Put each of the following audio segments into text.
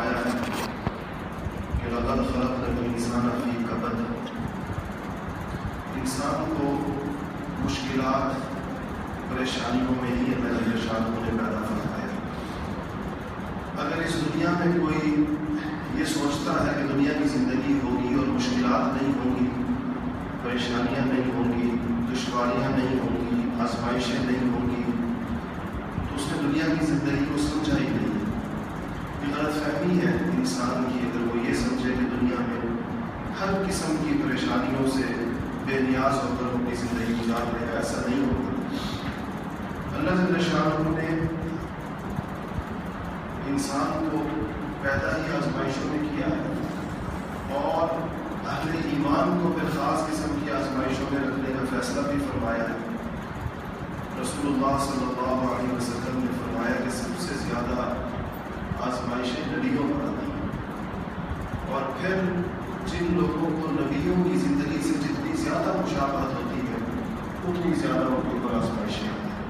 فرمایا ہے کہ لقد خلقنا الانسان فی کبد، انسان کو مشکلات پریشانیوں میں ہی اللہ جل شانہ نے پیدا فرمایا۔ اگر اس دنیا میں کوئی یہ سوچتا ہے کہ دنیا کی زندگی ہوگی اور مشکلات نہیں ہوں گی، پریشانیاں نہیں ہوں گی، دشواریاں نہیں ہوں گی، آزمائشیں نہیں ہوں گی، تو اس نے دنیا کی زندگی کو سمجھا ہی نہیں۔ یہ غلط فہمی ہے انسان کی اگر وہ یہ سمجھے کہ دنیا میں ہر قسم کی پریشانیوں سے بے نیاز ہو کر اپنی زندگی گزار لے گا، ایسا نہیں ہوتا۔ اللہ جل شانہ نے انسان کو پیدا ہی آزمائشوں میں کیا ہے اور اہل ایمان کو پھر خاص قسم کی آزمائشوں میں رکھنے کا فیصلہ بھی فرمایا ہے۔ رسول اللہ صلی اللہ علیہ وسلم نے فرمایا کہ سب سے زیادہ آزمائشیں نبیوں پر آتی ہیں، اور پھر جن لوگوں کو نبیوں کی زندگی سے جتنی زیادہ مشابہت ہوتی ہے اتنی زیادہ ان کے اوپر آزمائشیں آتی ہیں۔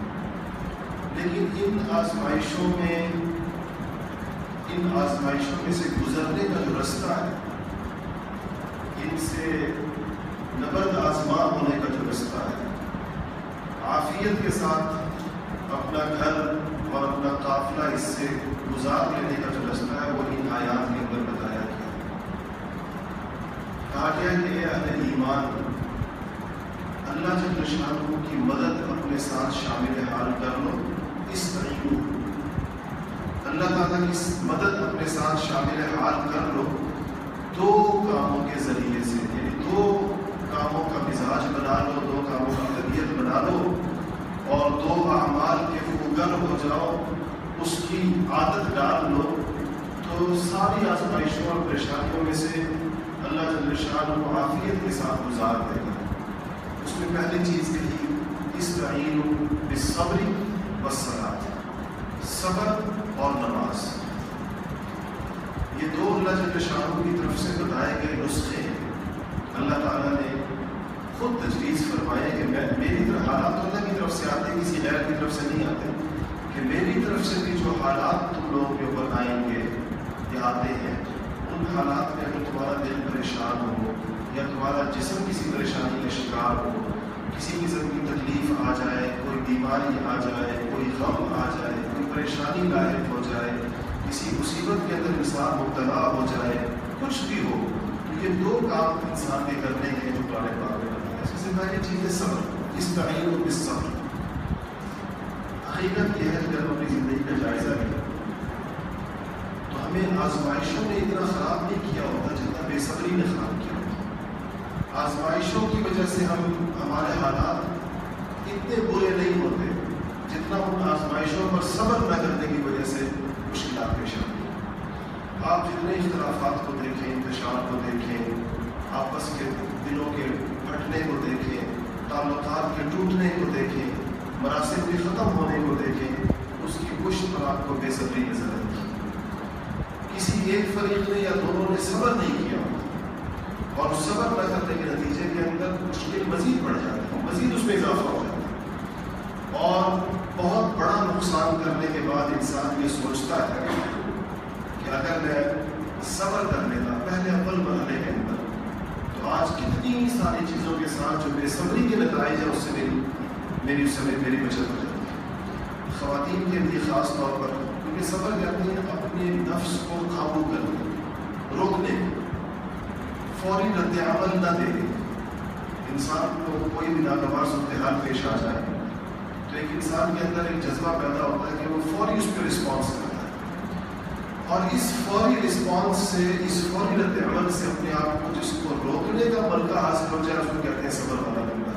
لیکن ان آزمائشوں میں سے گزرنے کا جو رستہ ہے، ان سے نبرد آزما ہونے کا جو رستہ ہے، عافیت کے ساتھ اپنا گھر اور اپنا قافلہ اس سے گزار لینے کا جو رستہ ہے، وہ ان آیات کے اندر بتایا گیا۔ کہا گیا کہ اے اہل ایمان، اللہ جل شانہ کی مدد اپنے ساتھ شامل حال کر لو، استعینوا، اللہ تعالیٰ کی مدد اپنے ساتھ شامل حال کر لو دو کاموں کے ذریعے سے، یعنی دو کاموں کا مزاج بنا لو، دو کاموں کا طبیعت بنا لو اور دو اعمال کے خوگر ہو جاؤ، اس کی عادت ڈال لو، تو ساری آزمائشوں اور پریشانیوں میں سے اللہ جل شانہ کو عافیت کے ساتھ گزار دے گا۔ اس میں پہلی چیز کہی استعینوا بالصبر والصلاۃ، صبر اور نماز۔ یہ دو اللہ جل شانہ کی طرف سے بتائے گئے نسخے ہیں۔ اللہ تعالیٰ نے خود تجویز فرمایا کہ میری طرف حالات تو اللہ کی طرف سے آتے، کسی غیر کی طرف سے نہیں آتے، کہ میری طرف سے بھی جو حالات تم لوگوں کے اوپر آئیں گے یا آتے ہیں، ان حالات میں اگر تمہارا دل پریشان ہو یا تمہارا جسم کسی پریشانی کا شکار ہو، کسی قسم کی تکلیف آ جائے، کوئی بیماری آ جائے، کوئی غم آ جائے، کوئی پریشانی لاحق ہو جائے، کسی مصیبت کے اندر انسان مبتلا ہو جائے، کچھ بھی ہو، تو یہ دو کام انسان کے کرنے ہیں جو قرآن پاک میں بتایا۔ اس سے پہلی چیز ہے صبر، استعینوا بالصبر۔ حقیقت یہ ہے کہ جب اپنی زندگی کا جائزہ لیں تو ہمیں آزمائشوں نے اتنا خراب نہیں کیا ہوتا جتنا بے صبری نے خراب کیا ہوتا۔ آزمائشوں کی وجہ سے ہمارے حالات اتنے برے نہیں ہوتے جتنا ان آزمائشوں پر صبر نہ کرنے کی وجہ سے مشکلات پیش آتی ہیں۔ آپ جتنے اختلافات کو دیکھیں، انتشار کو دیکھیں، آپس کے دلوں کے پھٹنے کو دیکھیں، تعلقات کے ٹوٹنے کو دیکھیں، مراسم کے ختم ہونے کو دیکھیں، اس کی پشت پر آپ کو بے صبری نظر آئے گی۔ کسی ایک فریق نے یا دونوں نے صبر نہیں کیا اور صبر نہ کرنے کے نتیجے کے اندر مشکل مزید بڑھ جاتی ہے، مزید اس میں اضافہ ہو جاتا ہے، اور بہت بڑا نقصان کرنے کے بعد انسان یہ سوچتا ہے کہ اگر میں صبر کر لیتا پہلے اول مرحلے کے اندر تو آج کتنی ساری چیزوں کے ساتھ جو بے صبری کے نتائج ہیں اس سے میری بچت ہو جاتی ہے۔ خواتین کے لیے خاص طور پر، کیونکہ صبر کرتے ہیں اپنے نفس کو قابو کرنے، روکنے، فوری رد عمل نہ دینے۔ انسان کو کوئی بھی ناگوار صورتحال پیش آ جائے تو ایک انسان کے اندر ایک جذبہ پیدا ہوتا ہے کہ وہ فوری اس پہ رسپانس کرتا ہے، اور اس فوری رسپانس سے، اس فوری رد عمل سے اپنے آپ کو جس کو روکنے کا ملکہ حاصل ہو جائے اس کو کہتے ہیں صبر والا بندہ۔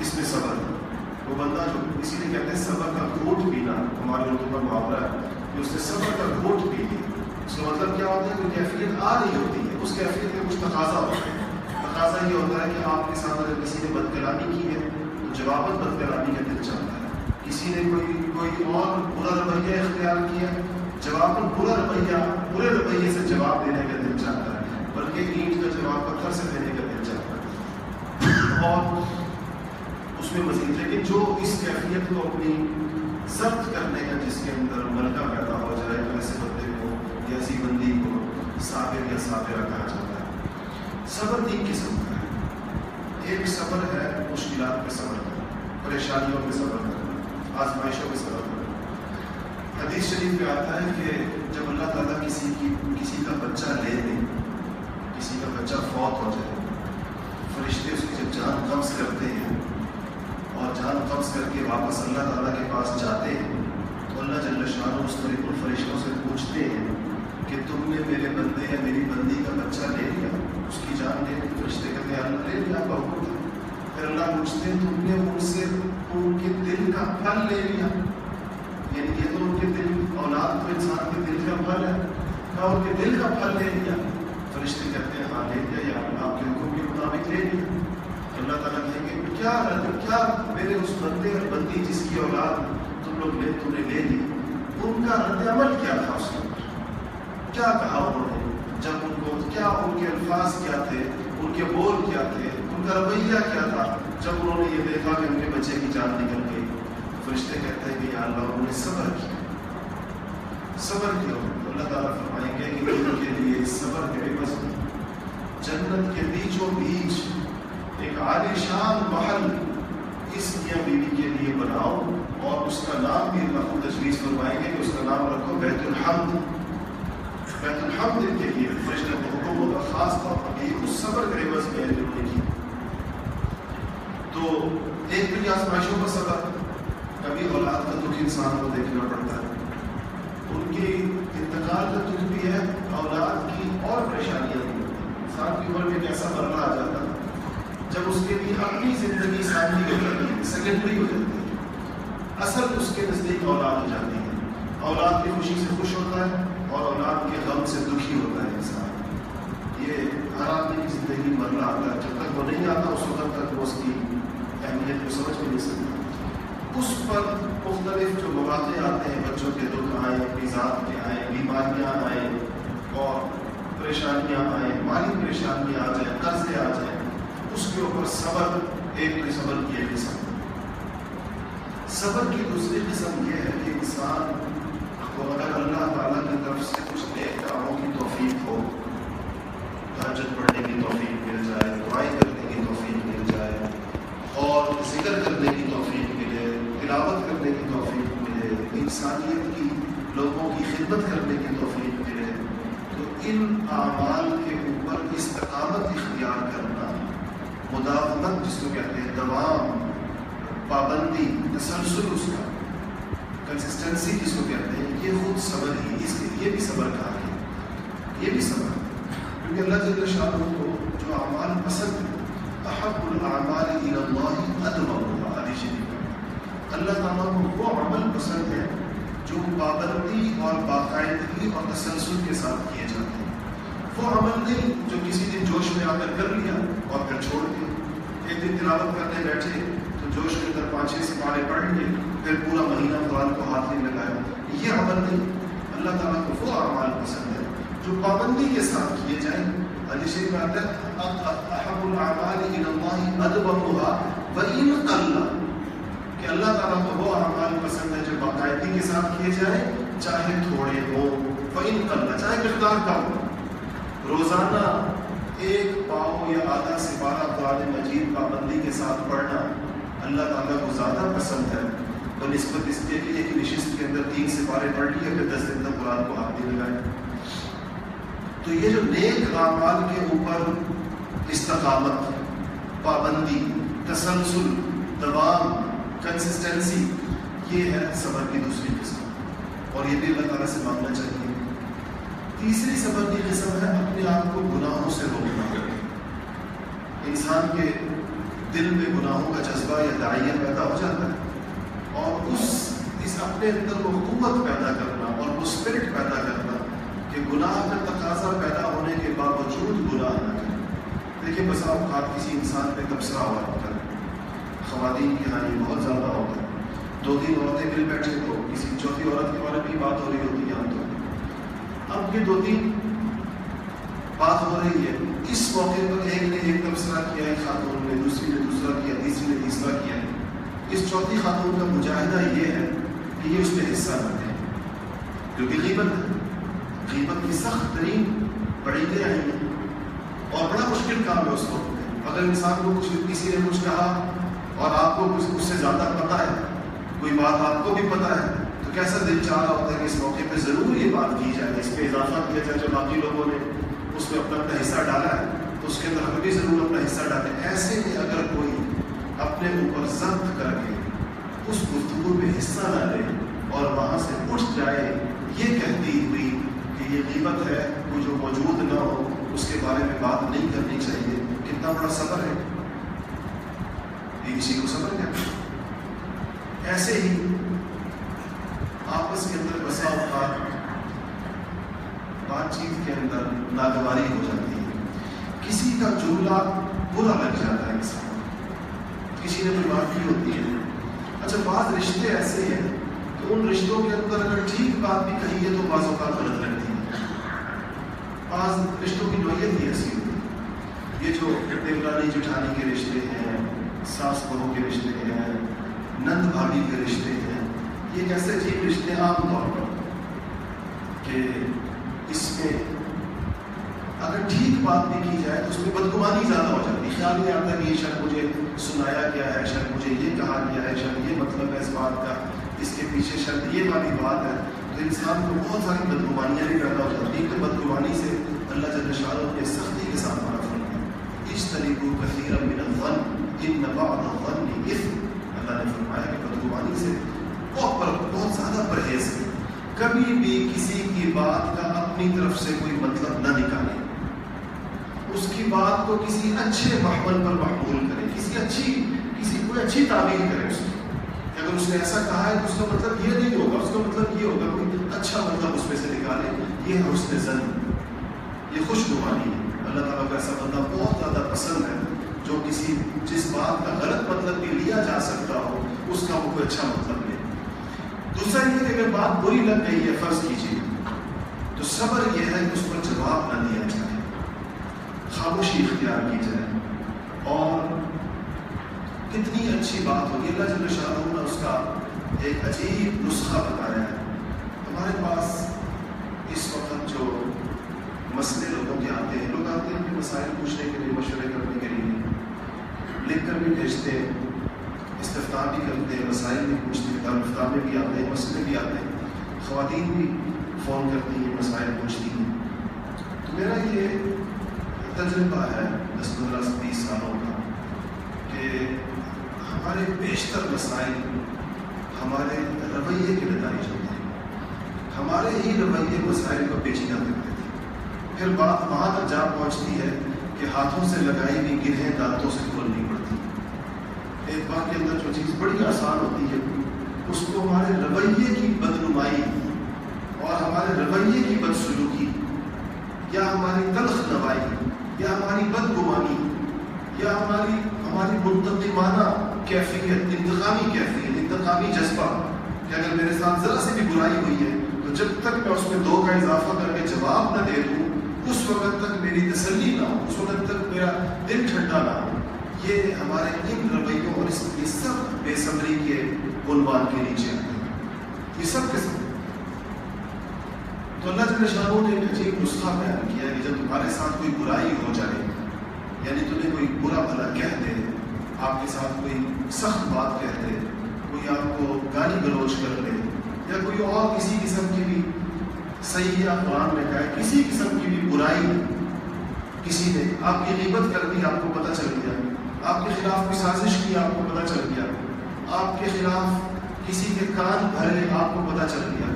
اس میں صبر وہ بندہ جو، اسی لیے کہتے ہیں صبر کا گھونٹ پینا، ہمارے اردو کا محاورہ ہے کہ اس نے صبر کا گھونٹ پی لی۔ اس کا مطلب کیا ہوتا ہے؟ کوئی کیفیت آ رہی ہوتی ہے، اس کیفیت کا کچھ تقاضا ہوتا ہے۔ تقاضا یہ ہوتا ہے کہ آپ کے ساتھ اگر کسی نے بد کلامی کی ہے تو جواباً بد کلامی کا دل چاہتا ہے، کسی نے کوئی اور برا رویہ اختیار کیا، جواباً برے رویے سے جواب دینے کا دل چاہتا ہے، بلکہ اینٹ کا جواب پتھر سے دینے کا دل چاہتا ہے، اور اس میں مزید ہے کہ جو اس کیفیت کو اپنی ضبط کرنے کا، جس کے اندر ملکہ پیدا ہو جائے، تو ایسے بندے کو یا ایسی بندی کو صابر یا صابرہ کہا جاتا ہے۔ صبر 3 قسم کا ہے۔ ایک صبر ہے مشکلات پہ صبر کرنا، پریشانیوں پہ صبر کرنا، آزمائشوں پہ صبر کرنا۔ حدیث شریف میں آتا ہے کہ جب اللہ تعالیٰ کسی کا بچہ لے لے، کسی کا بچہ فوت ہو جائے، فرشتے اس کی جب جان قبض کرتے ہیں اور جان قبض کر کے واپس اللہ تعالیٰ کے پاس جاتے ہیں تو اللہ جل شانہ مستقل فرشتوں سے پوچھتے ہیں کہ تم نے میرے بندے یا میری بندی کا بچہ لے لیا، اس کی جان لے لی؟ فرشتے کہتے ہیں اللہ لے لیا، آپ کا حکم تھا۔ پھر اللہ پوچھتے ہیں تم نے ان سے ان کے دل کا پھل لے لیا؟ یعنی یہ تو ان کے دل، اولاد تو انسان کے دل کا پھل ہے، کہا ان کے دل کا پھل لے لیا؟ فرشتے کہتے ہیں ہاں لے لیا، یا آپ کے حکم کے مطابق لے لیا۔ اللہ تعالیٰ کہیں گے کیا میرے اس بندے اور بندی جس کی اولاد تم نے لے لی، ان کا رد عمل کیا تھا؟ اس کے کیا کہا انہوں نے جب ان کو، کیا ان کے الفاظ کیا تھے، ان کے بول کیا تھے، ان کا رویہ کیا تھا جب انہوں نے یہ دیکھا کہ ان کے بچے کی جان نکل گئی؟ فرشتے کہتے ہیں کہ یا اللہ انہوں نے صبر کیا۔ اللہ تعالیٰ فرمائیں گے کہ ان کے لیے صبر کے عوض جنت کے بیچوں بیچ ایک عالیشان محل اس میاں بیوی کے لیے بناؤ، اور اس کا نام بھی اللہ خود تجویز فرمائیں گے کہ اس کا نام رکھو بیت الحمد۔ بیت الحمد کے لیے فرشتوں کو حکم ہوگا، خاص طور پر یہ اس صبر کے عوض میں انہوں نے کی۔ تو ایک بھی آزمائشوں کا صبر، کبھی اولاد کا دکھ انسان کو دیکھنا پڑتا ہے، ان کی انتقال کا دکھ بھی ہے، اولاد کی اور پریشانیاں بھی ہوتی ہیں۔ انسان کی عمر میں ایک ایسا مرحلہ آ جاتا ہے جب اس کے لیے اپنی زندگی سامنے ہو جاتی ہے، سیکنڈری ہو جاتی ہے، اصل اس کے نزدیک اولاد ہو جاتی ہے۔ اولاد کی خوشی سے خوش ہوتا ہے اور اولاد کے غم سے دکھی ہوتا ہے انسان۔ یہ ہر آدمی کی زندگی مرحلہ آتا ہے، جب تک وہ نہیں آتا اس وقت تک وہ اس کی اہمیت کو سمجھ بھی نہیں سکتا۔ اس پر مختلف جو مواقع آتے ہیں، بچوں کے دکھ آئیں، اپنی ذات کے آئیں، بیماریاں آئیں اور پریشانیاں آئیں، مالی پریشانیاں آ جائیں، قرضے آ جائیں، اس کے اوپر صبر، ایک تو صبر کی ایک قسم۔ صبر کی دوسری قسم یہ ہے کہ انسان کو اگر اللہ تعالیٰ کی طرف سے کچھ نیک کاموں کی توفیق ہو، تہجد پڑھنے کی توفیق مل جائے، دعائیں کرنے کی توفیق مل جائے، اور ذکر کرنے کی توفیق ملے، تلاوت کرنے کی توفیق ملے، انسانیت کی، لوگوں کی خدمت کرنے کی توفیق ملے، تو ان اعمال کے اوپر استقامت اختیار کرنا، مداومت جس کو کہتے ہیں، دوام، پابندی، تسلسل، اس کا کنسسٹنسی جس کو کہتے ہیں، یہ خود صبر ہی، اس لیے یہ بھی صبر کہا ہے، یہ بھی صبر ہے، کیونکہ اللہ جل شانہ کو جو اعمال پسند ہے، احب الاعمال الی اللہ ادومها، حدیث شریف میں اللہ تعالیٰ کو وہ عمل پسند ہے جو پابندی اور باقاعدگی اور تسلسل کے ساتھ کیے جاتے ہیں۔ وہ عمل نہیں جو کسی دن جوش میں آ کر لیا اور پھر چھوڑ دیا۔ ایک دن تلاوت کرنے بیٹھے تو جوش کے اندر 5-6 سپارے پڑھ لیے، پھر پورا مہینہ قرآن کو ہاتھ نہیں لگایا، یہ عمل نہیں۔ اللہ تعالیٰ کو وہ اعمال پسند ہے جو پابندی کے ساتھ کیے جائیں۔ حدیث میں آتا ہے احب الاعمال الی اللہ ادومها وان قل، کہ اللہ تعالیٰ کو وہ اعمال پسند ہے جو باقاعدگی کے ساتھ کیے جائیں، چاہے تھوڑے ہوں، وان قل، چاہے مقدار کم ہو۔ روزانہ 1 پاؤ یا آدھا سپارہ قرآن مجید پابندی کے ساتھ پڑھنا اللہ تعالیٰ کو زیادہ پسند ہے بنسبت اس کے لیے کہ نشست کے اندر 3 سپارے پڑھ لیے پھر 10 دن تک قرآن کو ہاتھ نہیں لگائے۔ تو یہ جو نیک اعمال کے اوپر استقامت، پابندی، تسلسل، دوام، کنسسٹنسی، یہ ہے صبر کی دوسری قسم، اور یہ بھی اللہ تعالیٰ سے مانگنا چاہیے۔ تیسری صبر کی قسم ہے اپنے آپ کو گناہوں سے روکنا۔ انسان کے دل میں گناہوں کا جذبہ یا داعیہ پیدا ہو جاتا ہے، اور اس اپنے اندر وہ قوت پیدا کرنا اور وہ اسپرٹ پیدا کرنا کہ گناہ کا تقاضا پیدا ہونے کے باوجود گناہ نہ کریں۔ دیکھیں بسا اوقات کسی انسان پہ تبصرہ ہوا ہوتا ہے، خواتین کی ہاں یہ بہت زیادہ ہوتا ہے، 2-3 عورتیں مل بیٹھے تو کسی چوتھی عورت کے بارے میں بات ہو رہی ہوتی ہے، تو اب یہ 2-3 بات ہو رہی ہے، اس موقع پر ایک نے ایک تبصرہ کیا ہے خاتون نے، دوسری نے دوسرا کیا، تیسری نے تیسرا کیا۔ اس چوتھی خاتون کا مجاہدہ یہ ہے کہ یہ اس میں حصہ نہ دیں، کیونکہ غیبت ہے، غیبت کی سخت ترین وعیدیں آئی ہیں اور بڑا مشکل کام ہے اس وقت میں. اگر انسان کو کسی نے کچھ کہا اور آپ کو اس سے زیادہ پتہ ہے, کوئی بات آپ کو بھی پتہ ہے, تو کیسا دل چاہ رہا ہوتا ہے کہ اس موقع پہ ضرور یہ بات کی جائے, اس پہ اضافہ کیا جائے. جو باقی لوگوں نے اس میں اپنا حصہ ڈالا ہے تو اس کے اندر ہم بھی ضرور اپنا حصہ ڈالیں. ایسے میں اگر کوئی اپنے اوپر ضبط کر کے اس گفتگو میں حصہ نہ لے اور وہاں سے اٹھ جائے یہ کہتی ہوئی کہ یہ غیبت ہے, وہ جو موجود نہ ہو اس کے بارے میں بات نہیں کرنی چاہیے, کتنا بڑا صبر ہے یہ, کسی کو صبر کہتے ہیں. ایسے ہی آپس کے اندر بسا اوقات بات چیت کے اندر ناگواری ہو جاتی ہے, کسی کا جملہ برا لگ جاتا ہے انسان, کسی نے کوئی بات کی ہوتی ہے. اچھا بعض رشتے ایسے ہیں کہ ان رشتوں کے اندر اگر ٹھیک بات بھی کہی ہے تو بعض اوقات غلط لگتی ہے. بعض رشتوں کی نوعیت ہی ایسی ہوتی ہے. یہ جو دیورانی جٹھانی کے رشتے ہیں, ساس بہو کے رشتے ہیں, نند بھابھی کے رشتے ہیں, یہ ایک ایسے عجیب رشتے عام طور پر کہ اس میں اگر ٹھیک بات بھی کی جائے تو اس میں بدگمانی زیادہ ہو جاتی ہے. خیال نہیں آتا کہ یہ شاید مجھے سنایا گیا ہے, شاید مجھے یہ کہا گیا ہے, شاید یہ مطلب ہے اس بات کا, اس کے پیچھے شاید یہ والی بات ہے. تو انسان کو بہت ساری بدگمانیاں بھی پیدا ہو جاتی ہیں. کہ بدگمانی سے اللہ جل شانہ نے سختی کے ساتھ منع فرمایا, اجتنبوا کثیرا من الظن ان بعض الظن اثم. اللہ نے فرمایا کہ بدگمانی سے بہت زیادہ پرہیز ہے. کبھی بھی کسی کی بات کا اپنی طرف سے کوئی مطلب نہ نکالے, اس کی بات کو کسی اچھے محمل پر محمول کرے, کوئی اچھی تعبیر کرے اس کی. اگر اس نے ایسا کہا ہے تو اس کا مطلب یہ نہیں ہوگا, اس کا مطلب یہ ہوگا, کوئی اچھا مطلب اس میں سے نکالے. یہ ہے حسن ظن, یہ خوش گمانی ہے. اللہ تعالیٰ کا ایسا بندہ بہت زیادہ پسند ہے جو جس بات کا غلط مطلب بھی لیا جا سکتا ہو اس کا وہ کوئی اچھا مطلب لے. دوسرا یہ کہ اگر بات بری لگ گئی ہے فرض کیجیے تو صبر یہ ہے کہ اس پر جواب نہ دیا جائے, خاموشی اختیار کی جائے. اور کتنی اچھی بات ہوگی, اللہ جل شانہ نے اس کا ایک عجیب نسخہ بتایا ہے. ہمارے پاس اس وقت جو مسئلے لوگوں کے آتے ہیں, لوگ آتے ہیں اپنے مسائل پوچھنے کے لیے, مشورے کرنے کے لیے, لکھ کر بھی بھیجتے ہیں, استفتاء بھی کرتے ہیں, مسائل بھی پوچھتے ہیں, دارالفتاء میں بھی آتے ہیں, مسئلے بھی آتے ہیں, خواتین بھی فون کرتی ہیں, مسائل پوچھتی ہیں. تو میرا یہ تجربہ ہے 10-15-20 سالوں کا کہ ہمارے بیشتر مسائل ہمارے رویے کے نتائج ہوتے ہیں. ہمارے ہی رویے مسائل کو پیچیدہ کرتے تھے. پھر بات وہاں تک جا پہنچتی ہے کہ ہاتھوں سے لگائی ہوئی گرہیں دانتوں سے کھولنی پڑتی. ایک بات کے اندر جو چیز بڑی آسان ہوتی ہے اس کو ہمارے رویے کی بدنمائی اور ہمارے رویے کی بدسلوکی یا ہماری تلخ نوائی یا ہماری بدگمانی یا ہماری منتقمانہ کیفیت, انتقامی کیفیت, انتقامی جذبہ کہ اگر میرے ساتھ ذرا سی بھی برائی ہوئی ہے تو جب تک میں اس میں 2 کا اضافہ کر کے جواب نہ دے دوں اس وقت تک میری تسلی نہ ہو, اس وقت تک میرا دل ٹھنڈا نہ ہو. یہ ہمارے ان رویوں اور یہ سب بے صبری کے عنوان کے نیچے آتے ہیں. یہ سب کے سب. تو اللہ جل شانہ نے ایک عجیب نسخہ بیان کیا ہے کہ جب تمہارے ساتھ کوئی برائی ہو جائے, یعنی تمہیں کوئی برا بھلا کہہ دے, آپ کے ساتھ کوئی سخت بات کہہ دے, کوئی آپ کو گالی گلوچ کر لے, یا کوئی اور کسی قسم کی بھی صحیح یا قرآن میں کہا ہے کسی قسم کی بھی برائی, کسی نے آپ کی غیبت کر دی, آپ کو پتہ چل گیا, آپ کے خلاف کوئی سازش کی, آپ کو پتہ چل گیا, آپ کے خلاف کسی کے کان بھرے, آپ کو پتہ چل گیا,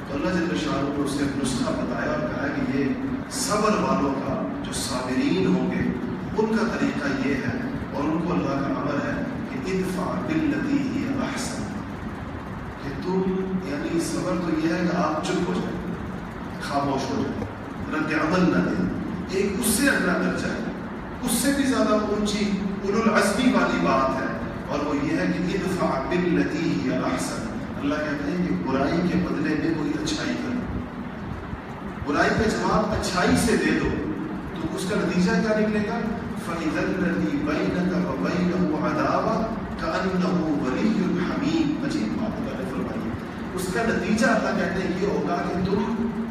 تو اللہ جل شانہ نے اسے ایک نسخہ بتایا اور کہا کہ یہ صبر والوں کا, جو صابرین ہوں گے ان کا طریقہ یہ ہے, اور ان کو اللہ کا امر ہے کہ ادفع باللتی ہی احسن, کہ تم یعنی صبر تو یہ ہے کہ آپ چپ ہو جائیں, خاموش ہو جائیں, رد عمل نہ دیں. ایک اس سے اگلا درجہ ہے, اس سے بھی زیادہ اونچی اولو العزمی والی بات ہے, اور وہ یہ ہے کہ ادفع باللتی ہی احسن. اللہ کہتے ہیں کہ برائی کے بدلے میں کوئی اچھائی کرو, برائی کا جواب اچھائی سے دے دو, تو اس کا نتیجہ کیا نکلے گا؟ فَإِذَا الَّذِي بَيْنَكَ وَبَيْنَهُ عَدَاوَةٌ كَأَنَّهُ وَلِيٌّ حَمِيمٌ. عجیب بات اللہ نے فرمائی. اس کا نتیجہ اللہ کہتے ہیں یہ ہوگا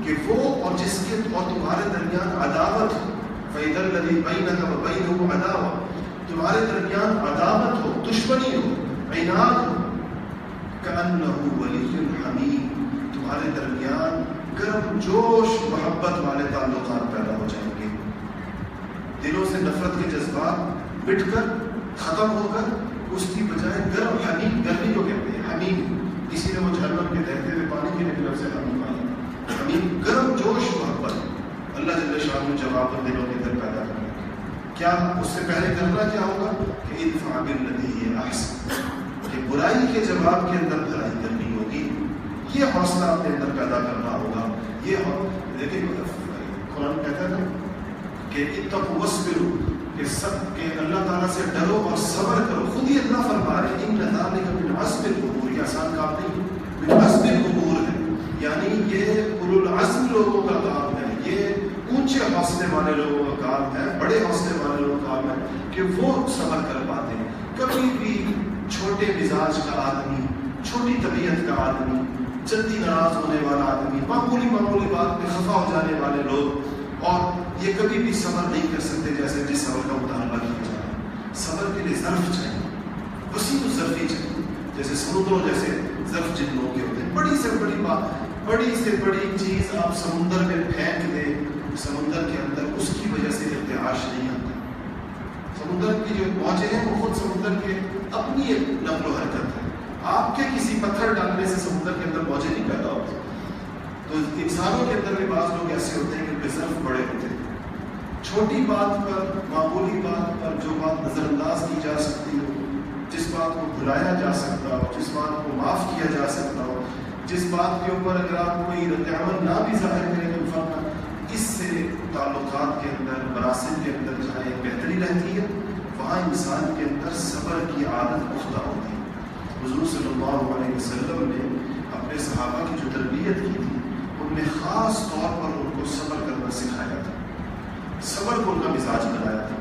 کہ وہ اور جس کے اور تمہارے درمیان عداوت ہو، فَإِذَا الَّذِي بَيْنَكَ وَبَيْنَهُ عَدَاوَةٌ، تمہارے درمیان عداوت ہو، دشمنی ہو، عناد ہو، كَأَنَّهُ وَلِيٌّ حَمِيمٌ، تمہارے درمیان گرم جوش محبت والے تعلقات پیدا ہو جائیں گے، دلوں سے نفرت کے جذبات مٹ کر ختم ہو کر اس کی بجائے گرم حمیم، گرمی کو کہتے ہیں حمیم، کسی نے وہ جہنم کے بہتے ہوئے پانی پینے کی لفظ سے حمیم آئی، حمیم گرم جوش محبت اللہ جل شانہ جواب دلوں کے اندر پیدا کرے گا۔ کیا اس سے پہلے کرنا کیا ہوگا کہ ادفع بالذی ہی احسن، کہ برائی کے جواب کے اندر بھلائی کرنی ہوگی، یہ حوصلہ اپنے اندر پیدا کرنا ہوگا۔ یہ لیکن قرآن کہتا ہے کہ اتقوا واصبروا، کہ اللہ تعالیٰ سے ڈرو اور صبر کرو، خود ہی اللہ فرما رہے ہیں ان ذالک من عزم الامور، یہ آسان کام نہیں، من عزم الامور ہے، یعنی یہ اولو العزم لوگوں کا کام ہے، یہ اونچے حوصلے والے لوگوں کا کام ہے، بڑے حوصلے والے لوگوں کا کام ہے کہ وہ صبر کر پاتے ہیں۔ کبھی بھی چھوٹے مزاج کا آدمی، چھوٹی طبیعت کا آدمی، جلدی ناراض ہونے والا آدمی، معمولی بات پہ خفا ہو جانے والے لوگ، اور یہ کبھی بھی صبر نہیں کر سکتے جیسے جس صبر کا مطالبہ کیا جا رہا ہے۔ صبر کے لیے ظرف چاہیے، وسیع ظرفی چاہیے، جیسے سمندروں جیسے ظرف جن لوگوں کے ہوتے ہیں، بڑی سے بڑی بات، بڑی سے بڑی چیز آپ سمندر میں پھینک دیں، سمندر کے اندر اس کی وجہ سے ارتعاش نہیں آتا۔ سمندر کی جو موجیں ہیں وہ خود سمندر کے اپنی ایک نقل و حرکت ہے، آپ کے کسی پتھر ڈالنے سے سمندر کے اندر موجیں نہیں پیدا ہوتی۔ تو انسانوں کے اندر بھی بعض لوگ ایسے ہوتے ہیں کہ بے ظرف بڑے ہوتے ہیں، چھوٹی بات پر، معمولی بات پر جو بات نظر انداز کی جا سکتی ہو، جس بات کو بھلایا جا سکتا ہو، جس بات کو معاف کیا جا سکتا ہو، جس بات کے اوپر اگر آپ کوئی رد عمل نہ بھی ظاہر کریں تو فرق، اس سے تعلقات کے اندر، مراسم کے اندر جہاں ایک بہتری رہتی ہے وہاں انسان کے اندر صبر کی عادت پختہ ہوتی ہے۔ حضور صلی اللہ علیہ وسلم نے اپنے صحابہ کی جو تربیت کی تھی ان میں خاص طور پر ان کو صبر کرنا سکھایا تھا، صبر کو ان کا مزاج بنایا تھا۔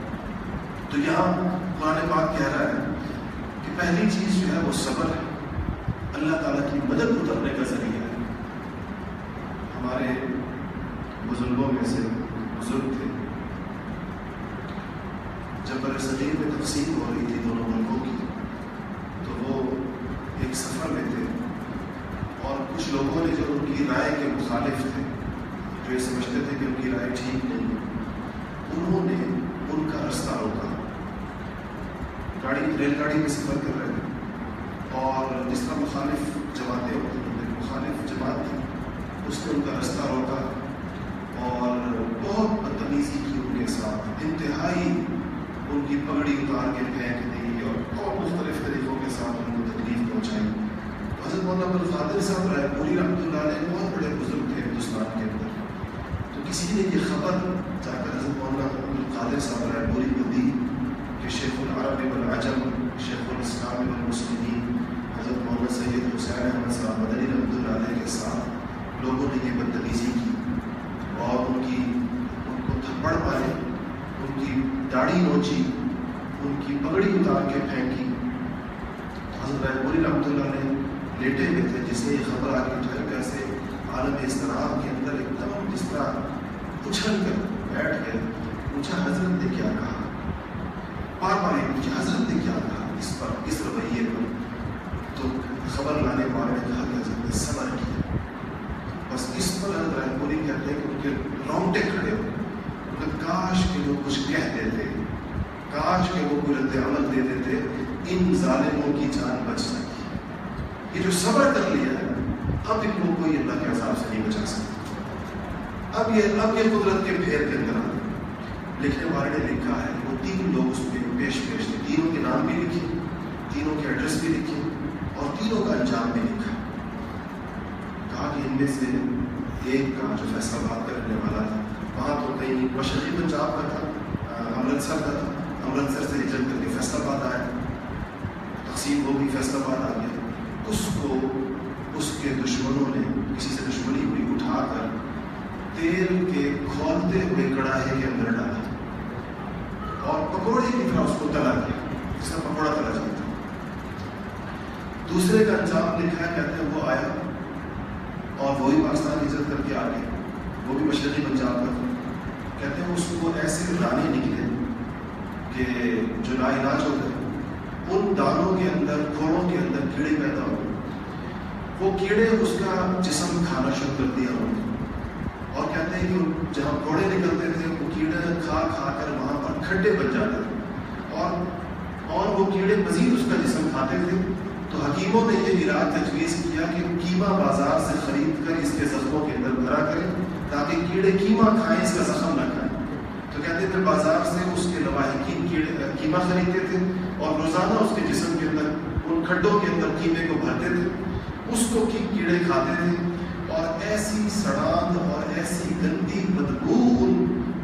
تو یہاں قرآن پاک کہہ رہا ہے کہ پہلی چیز جو ہے وہ صبر ہے، اللہ تعالیٰ کی مدد اترنے کا ذریعہ ہے۔ ہمارے بزرگوں میں سے بزرگ تھے، جب برصغیر میں تقسیم ہو رہی تھی دونوں ملکوں کی تو وہ ایک سفر میں تھے، اور کچھ لوگوں نے جو ان کی رائے کے مخالف تھے، جو یہ سمجھتے تھے کہ ان کی رائے ٹھیک نہیں، انہوں نے ان کا رستہ روکا۔ ریل گاڑی میں سفر کر رہے تھے اور جس طرح مخالف جماعتیں ہوتی ہیں، مخالف جماعت تھی، اس نے ان کا رستہ روکا اور بہت بدتمیزی کی ان کے ساتھ، انتہائی ان کی پگڑی اتار کے پھینک دی اور مختلف طریقوں کے ساتھ ان کو تکلیف پہنچائی۔ حضرت مولانا عبدالقادر صاحب رائے پوری رحمۃ اللہ علیہ بہت بڑے بزرگ تھے ہندوستان کے اندر، تو کسی نے یہ خبر جا کر حضرت مولانا عبدالقادر صاحب رائے پوری کو دی کہ شیخ العرب والعجم، شیخ الاسلام والمسلمین حضرت مولانا سید حسین احمد صاحب مدنی رحمۃ اللہ علیہ کے ساتھ لوگوں نے یہ بدتمیزی کی اور ان کو تھپڑ مارے، ان کی داڑھی نوچی، ان کی پگڑی اتار کے پھینکی۔ حضرت رائے پوری رحمۃ اللہ علیہ لیٹے ہوئے تھے، جس نے یہ خبر آگے اٹھا کر سے عالم اضطراب کے اندر ایک دم جس طرح اچھل کر بیٹھ گئے، پوچھا حضرت نے کیا کہا، بار بار یہ پوچھا حضرت نے کیا کہا اس پر، اس رویے پر۔ تو خبر لانے والے نے کہا کہ حضرت نے صبر کیا۔ بس اس پر حضرت رائے پوری کہتے ہیں کہ ان کے رونگٹے کھڑے ہو، کہ کاش کہ وہ کچھ کہہ دیتے، کاش کہ وہ کوئی رد عمل دے دیتے، ان ظالموں کی جان بچ سکتی۔ یہ جو صبر کر لیا ہے اب ان کو کوئی اللہ کے عذاب سے نہیں بچا سکتا۔ اب یہ قدرت کے پھیر کے اندر لکھنے والے نے لکھا ہے، وہ 3 لوگ اس میں پیش تھے، تینوں کے نام بھی لکھے، تینوں کے ایڈریس بھی لکھے اور تینوں کا انجام بھی لکھا۔ کہا کہ ان میں سے ایک کا جو فیصلہ آباد کا رہنے والا تھا، وہاں تو کہیں مشرقی پنجاب کا تھا، امرتسر کا تھا، امرتسر سے ہجرت کر کے فیصلہ آباد آیا، تقسیم ہو گئی، فیصلہ آباد آ گیا۔ اس کو اس کے دشمنوں نے کسی سے دشمنی ہوئی، اٹھا کر تیل کے کھولتے ہوئے کڑاہے کے اندر ڈالا اور پکوڑے کی طرح اس کو تلا دیا، جس طرح پکوڑا تلا جاتا۔ دوسرے کا انجام لکھا ہے، کہتے ہیں وہ آیا اور وہی پاکستان ہجرت کر کے آ گئے، وہ بھی مشرقی پنجاب کا تھا۔ کہتے ہیں اس کو ایسے دانے نکلے کہ جو لا علاج ہو گئے، ان دانوں کے اندر، گھوڑوں کے اندر کیڑے پیدا ہو گئے۔ وہ کیڑے اس کا جسم کھانا شروع کر دیا انہوں نے، اور کہتے ہیں کہ جہاں گھوڑے نکلتے تھے وہ کیڑے کھا کھا کر وہاں پر کھڈے بن جاتے تھے، اور وہ کیڑے مزید اس کا جسم کھاتے تھے۔ تو حکیموں نے یہ علاج تجویز کیا کہ کیما بازار سے خرید کر اس کے زخموں کے اندر بھرا کریں تاکہ کیڑے کیما کھائیں، اس کا زخم نہ کھائیں۔ تو کہتے ہیں پھر بازار سے اس کے لواحقین کیما خریدتے تھے اور روزانہ اس کے جسم کے اندر، ان کھڈوں کے اندر کیمے کو بھرتے تھے، اس کو کیڑے کھاتے تھے، اور ایسی سڑان اور ایسی گندی بدبو ان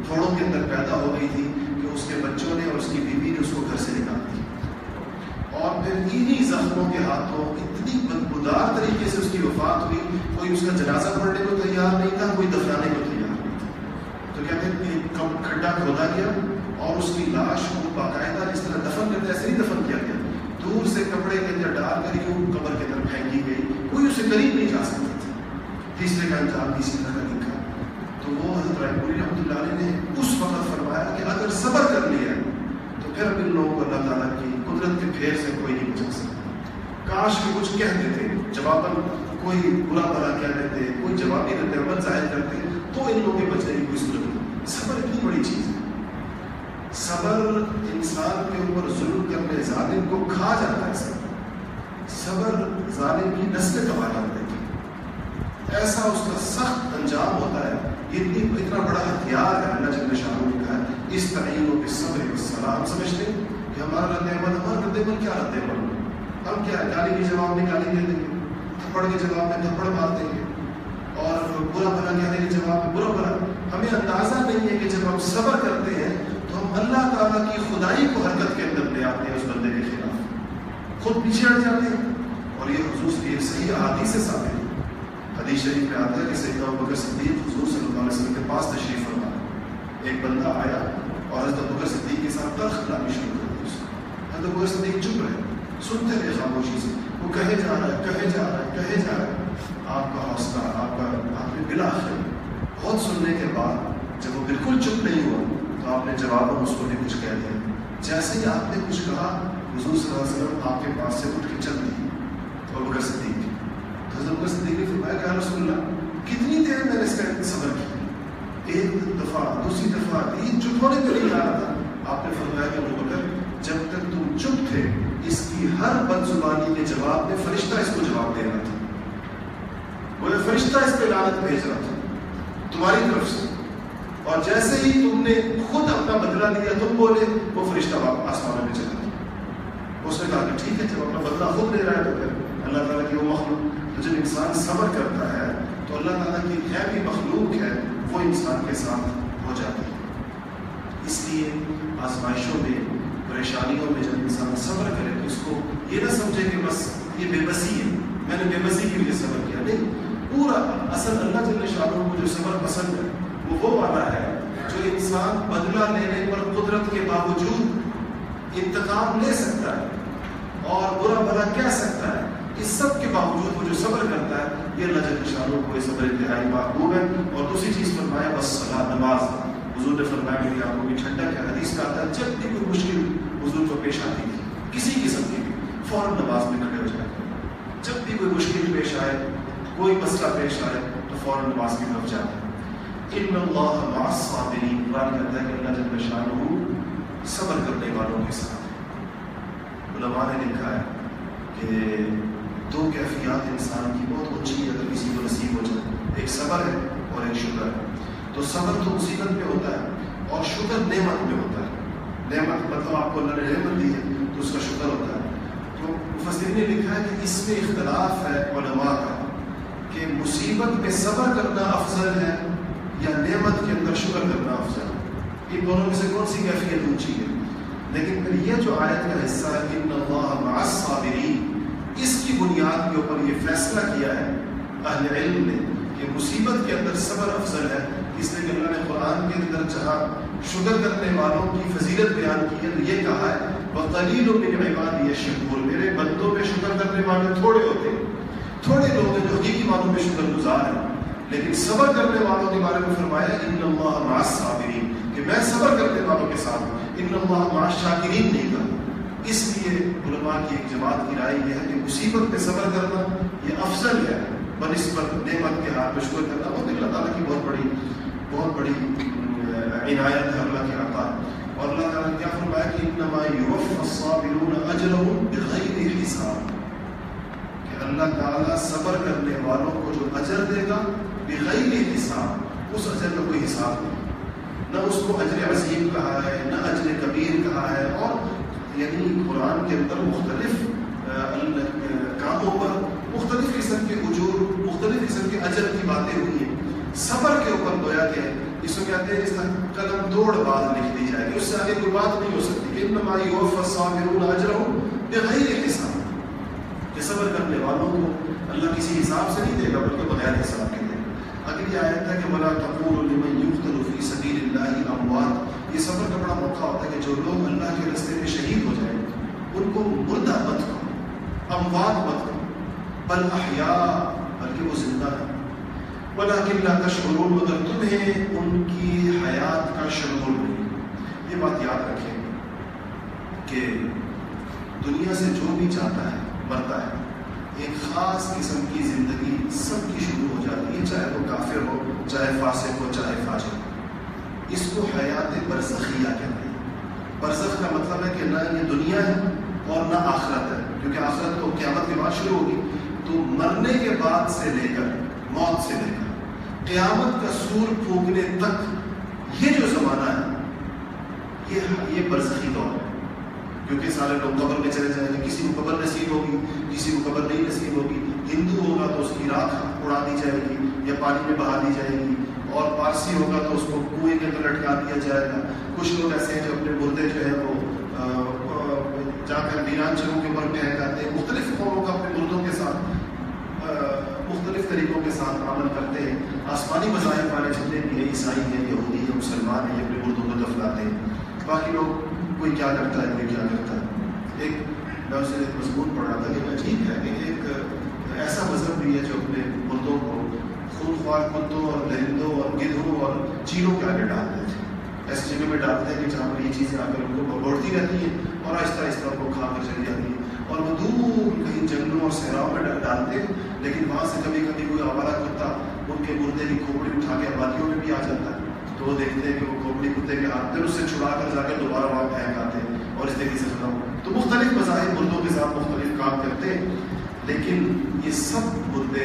پھوڑوں کے اندر پیدا ہو گئی تھی کہ اس کے بچوں نے اور اس کی بیوی نے اس کو گھر سے نکال دیا، اور پھر انہی زخموں کے ہاتھوں اتنی بدبودار طریقے سے اس کی وفات ہوئی، کوئی اس کا جنازہ پڑھنے کو تیار نہیں تھا، کوئی دفنانے کو تیار نہیں تھا۔ تو کہتے ہیں کھڈا کھودا گیا اور اس کی لاش کو باقاعدہ جس طرح دفن کرتے ایسے ہی دفن کیا گیا، دور سے کپڑے کے اندر ڈال کر یوں قبر کے اندر پھینکی گئی، کوئی اسے قریب نہیں جا سکتا تھا۔ تیسرے کا انجام اسی طرح کا لکھا۔ تو وہ حضرت رائے پوری رحمۃ اللہ علیہ نے اس وقت فرمایا کہ اگر صبر کر لیا تو پھر ان لوگوں کو اللہ تعالیٰ کی قدرت کے پھیر سے کوئی نہیں بچا سکتا۔ کاش کہ کچھ کہہ دیتے، جواباً کوئی برا بھلا کہہ دیتے، کوئی جواب نہیں دیتے، عمل ظاہر کرتے، تو ان لوگوں کے بچنے کی کوئی صورت نہیں۔ صبر اتنی بڑی چیز ہے۔ صبر انسان کے اوپر ظلم کرنے ظالم کو کھا جاتا ہے۔ صبر ظالم کی نسل تباہ کر دیتی ہے، ایسا اس کا سخت انجام ہوتا ہے۔ یہ اتنا بڑا ہتھیار ہے، اللہ جل شانہ نے کہا ہے استعینوا بالصبر والصلاۃ۔ ہم سمجھتے ہیں کہ ہمارا رد عمل، ہمارا رد عمل کیا رد عمل؟ ہم کیا گالی کے جواب میں گالی دے دیں گے، تھپڑ کے جواب میں تھپڑ مار دیں گے، اور برا بھلا کہنے کے جواب میں برا بھلا۔ ہمیں اندازہ نہیں ہے کہ جب ہم صبر کرتے ہیں تو ہم اللہ تعالیٰ کی خدائی کو حرکت کے اندر لے آتے ہیں، اس بندے کے خلاف خود پیچھے ہٹ جاتے ہیں۔ اور یہ حضور کی ایک صحیح احادیث سے ثابت ہے۔ حدیث شریف میں آتا ہے کہ سیدنا ابوبکر صدیق حضور صلی اللہ علیہ وسلم کے پاس تشریف فرما، ایک بندہ آیا اور حضرت ابوبکر صدیق کے ساتھ تلخ کلامی شروع کر دی۔ حضرت ابوبکر صدیق چپ رہے، سنتے رہے خاموشی سے، وہ کہے جا رہا ہے، کہے جا رہا ہے، کہے جا رہا ہے۔ آپ کا حوصلہ، آپ نے بالآخر بہت سننے کے بعد جب وہ بالکل چپ نہیں ہوا تو آپ نے جواب اس کو بھی کچھ کہہ دیا۔ جیسے ہی آپ نے کچھ کہا، حضور صلی اللہ علیہ وسلم آپ کے پاس سے اٹھ کے چل دی ابوبکر صدیق۔ تو حضرت ابوبکر صدیق نے فرمایا کہ یا رسول اللہ، کتنی دیر میں نے اس کا صبر کیا؟ ایک دفعہ، دوسری دفعہ، تین، چپ ہونے کو نہیں جا رہا تھا۔ آپ نے فرمایا کہ ابوبکر، جب تک تم چپ تھے اس کی ہر بد زبانی کے جواب میں فرشتہ اس کو جواب دے رہا تھا، وہ فرشتہ اس پہ لعنت بھیج رہا تھا تمہاری طرف سے، اور جیسے ہی تم نے خود اپنا بدلہ لیا، تم بولے، وہ فرشتہ واپس آسمان میں چلا گیا۔ اس نے کہا کہ ٹھیک ہے، جب اپنا بدلہ خود لے رہا ہے تو پھر اللہ تعالیٰ کی وہ مخلوق، تو جب انسان صبر کرتا ہے تو اللہ تعالیٰ کی غیبی مخلوق ہے وہ انسان کے ساتھ ہو جاتی ہے۔ اس لیے آزمائشوں میں، پریشانیوں میں جب انسان صبر کرے تو اس کو یہ نہ سمجھے کہ بس یہ بے بسی ہے، میں نے بے بسی کی وجہ صبر کیا، نہیں، پورا اصل اللہ جل شانہ کو جو صبر پسند ہے وہ والا ہے جو انسان بدلہ لینے پر قدرت کے باوجود انتقام لے سکتا ہے اور برا بھلا کہہ سکتا ہے، اس سب کے باوجود وہ جو صبر کرتا ہے، یہ اللہ جل شانہ کو یہ صبر انتہائی محبوب ہے۔ اور دوسری چیز فرمایا بس صلاۃ، نماز۔ حضور نے فرمایا میری آنکھوں کی ٹھنڈک ہے، حدیث کا آتا ہے جب بھی کوئی مشکل حضور کو پیش آتی تھی کسی قسم کی، فوراً نماز میں کھڑے ہو جائے۔ جب بھی کوئی مشکل پیش آئے، کوئی مسئلہ پیش آئے تو فوراً نماز کی طرف جاتے ہیں۔ ان اللہ مع الصابرین، قرآن کہتا ہے کہ اللہ جل شانہ صبر کرنے والوں کے ساتھ۔ علماء نے لکھا ہے کہ دو کیفیات انسان کی بہت اونچی ہے اگر کسی کو نصیب ہو جائے، ایک صبر ہے اور ایک شکر ہے۔ تو صبر تو مصیبت میں ہوتا ہے اور شکر نعمت میں ہوتا ہے۔ نعمت مطلب آپ کو اللہ نے نعمت دی ہے تو اس کا شکر ہوتا ہے۔ تو مفسرین نے لکھا ہے کہ اس میں اختلاف ہے علماء کا کہ مصیبت میں صبر کرنا افضل ہے یا نعمت کے اندر شکر کرنا افضل ہے، ان دونوں میں سے کون سی کیفیت اونچی ہے؟ لیکن پھر یہ جو آیت کا حصہ ہے ان اللہ مع الصابرین، اس کی بنیاد کے اوپر یہ فیصلہ کیا ہے اہل علم نے کہ مصیبت کے اندر صبر افضل ہے، اس لیے کہ اللہ نے قرآن کے اندر جہاں شکر کرنے والوں کی فضیلت بیان کی ہے تو یہ کہا ہے وَقَلِيلٌ مِّنْ عِبَادِيَ الشَّكُورُ، میرے بندوں میں شکر کرنے والے تھوڑے ہوتے ہیں۔ تھوڑے لوگ ہیں جو حقیقی معنوں میں شکر گزار ہیں، لیکن صبر کرنے والوں کے بارے میں فرمایا ان اللہ مع الصابرین، کہ میں صبر کرنے والوں کے ساتھ ہوں، ان اللہ مع الشاکرین نہیں کہا۔ اس لیے علماء کی ایک جماعت کی رائے یہ ہے کہ مصیبت میں صبر کرنا یہ افضل ہے بنسبت نعمت کے ہاتھ میں شکر کرنا۔ وہ اللہ تعالیٰ کی بہت بڑی عنایت ہے، اللہ کی عطا۔ اور اللہ تعالیٰ نے کیا فرمایا کہ انما یوفی الصابرون اجرهم بغیر حساب، کہ اللہ تعالیٰ صبر کرنے والوں کو جو اجر دے گا بغیر حساب، اس اجر کا کوئی حساب نہیں، نہ اس کو اجر عظیم کہا ہے نہ اجر کبیر کہا ہے۔ اور یعنی قرآن کے اندر مختلف کاموں پر مختلف قسم کے اجور، مختلف قسم کے اجر کی باتیں ہوئی ہیں۔ صبر کے اوپر گویا کہ اس کو کہتے ہیں، اس کا قلم توڑ بات لکھ دی جائے گی، اس سے آگے کوئی بات نہیں ہو سکتی کہ انما یوفی الصابرون اجرهم بغیر حساب، کہ صبر کرنے والوں کو اللہ کسی حساب سے نہیں دے گا بلکہ بغیر حساب کے دے گا۔ اگلی آیت ہے کہ ولا تقولوا لمن يقتل في سبيل الله اموات، یہ صبر کا بڑا موقع ہوتا ہے کہ جو لوگ اللہ کے راستے میں شہید ہو جائیں ان کو مردہ مت کہو، اموات مت کہو، بل احیاء، بلکہ وہ زندہ ہے۔ ولکن لا تشعرون، مگر تمہیں ان کی حیات کا شعور نہیں۔ یہ بات یاد رکھیں کہ دنیا سے جو بھی جاتا ہے مرتا ہے، ایک خاص قسم کی زندگی سب کی شروع ہو جاتی ہے، چاہے وہ کافر ہو، چاہے فاسق ہو، چاہے فاجر ہو۔ اس کو حیات برزخیہ کہتے ہیں۔ برزخ کا مطلب ہے کہ نہ یہ دنیا ہے اور نہ آخرت ہے، کیونکہ آخرت تو قیامت کے بعد شروع ہوگی۔ تو مرنے کے بعد سے لے کر، موت سے لے کر قیامت کا سور پھونکنے تک یہ جو زمانہ ہے یہ برزخی دور ہے، کیونکہ سارے لوگ قبر میں چلے جائیں گے، کسی کو قبر نصیب ہوگی، کسی کو قبر نہیں نصیب ہوگی۔ ہندو ہوگا تو اس کی راکھ اڑا دی جائے گی یا پانی میں بہا دی جائے گی، اور پارسی ہوگا تو اس کو کنویں کے اندر لٹکا دیا جائے گا۔ کچھ لوگ ایسے ہیں جو اپنے مردے جو ہے وہ جا کر ویران جگہوں کے اوپر پھینک آتے ہیں۔ مختلف قوموں کا اپنے مردوں کے ساتھ مختلف طریقوں کے ساتھ عمل کرتے ہیں۔ آسمانی مذاہب والے جتنے بھی ہیں، عیسائی ہیں، یہودی ہیں، مسلمان ہیں، یہ اپنے مردوں کو دفناتے ہیں۔ باقی لوگ کوئی کیا کرتا ہے، کوئی کیا کرتا ہے۔ میں اسے ایک مضمون پڑھا تھا کہ عجیب ہے کہ ایک ایسا مذہب بھی ہے جو اپنے مردوں کو خونخوار کتوں اور درندوں اور گدھوں اور چیلوں کے آگے ڈال دیتے ہیں، ایسی جگہ میں ڈالتے ہیں کہ جہاں پر یہ چیزیں آ کر ان کو بگوڑتی رہتی ہیں اور آہستہ آہستہ ان کو کھا کر چلی جاتی ہیں، اور وہ دور کہیں جنگلوں اور صحراؤں میں ڈالتے ہیں، لیکن وہاں سے کبھی کبھی کوئی آوارہ کتا ان کے مردے کی کھوپڑی اٹھا کے آبادیوں میں بھی آ جاتا ہے، تو وہ دیکھتے ہیں کہ وہ کھوپڑی کتے کے ہاتھ پھر اس سے چھڑا کر جا کے دوبارہ وہاں پھینک آتے ہیں اور اس طریقے سے ختم۔ تو مختلف مذاہب مردوں کے ساتھ مختلف کام کرتے ہیں، لیکن یہ سب مردے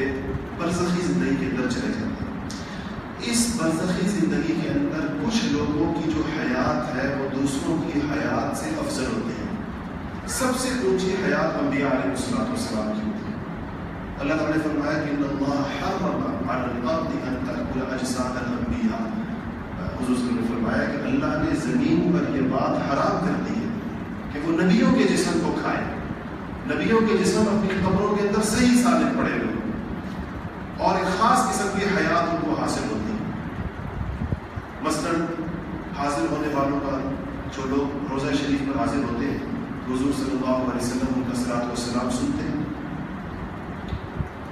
برزخی زندگی کے اندر چلے جاتے ہیں۔ اس برزخی زندگی کے اندر کچھ لوگوں کی جو حیات ہے وہ دوسروں کی حیات سے افضل ہوتی ہے۔ سب سے اونچی حیات انبیاء علیہ السلام کی ہوتی ہے۔ اللہ تعالیٰ نے فرمایا کہ ان اللہ حرم علی الارض ان تأکل اجساد الانبیاء، حضور صلی اللہ علیہ وسلم نے فرمایا کہ اللہ نے زمین پر یہ بات حرام کر دی ہے کہ وہ نبیوں کے جسم کو کھائیں۔ نبیوں کے جسم اپنی قبروں کے اندر صحیح سالم پڑے ہوئے اور ایک خاص قسم کی حیات ان کو حاصل ہوتی ہے۔ مثلاً حاضر ہونے والوں کا جو لوگ روزہ شریف پر حاضر ہوتے ہیں، حضور صلی اللہ علیہ وسلم ان کا صلاۃ والسلام سنتے ہیں،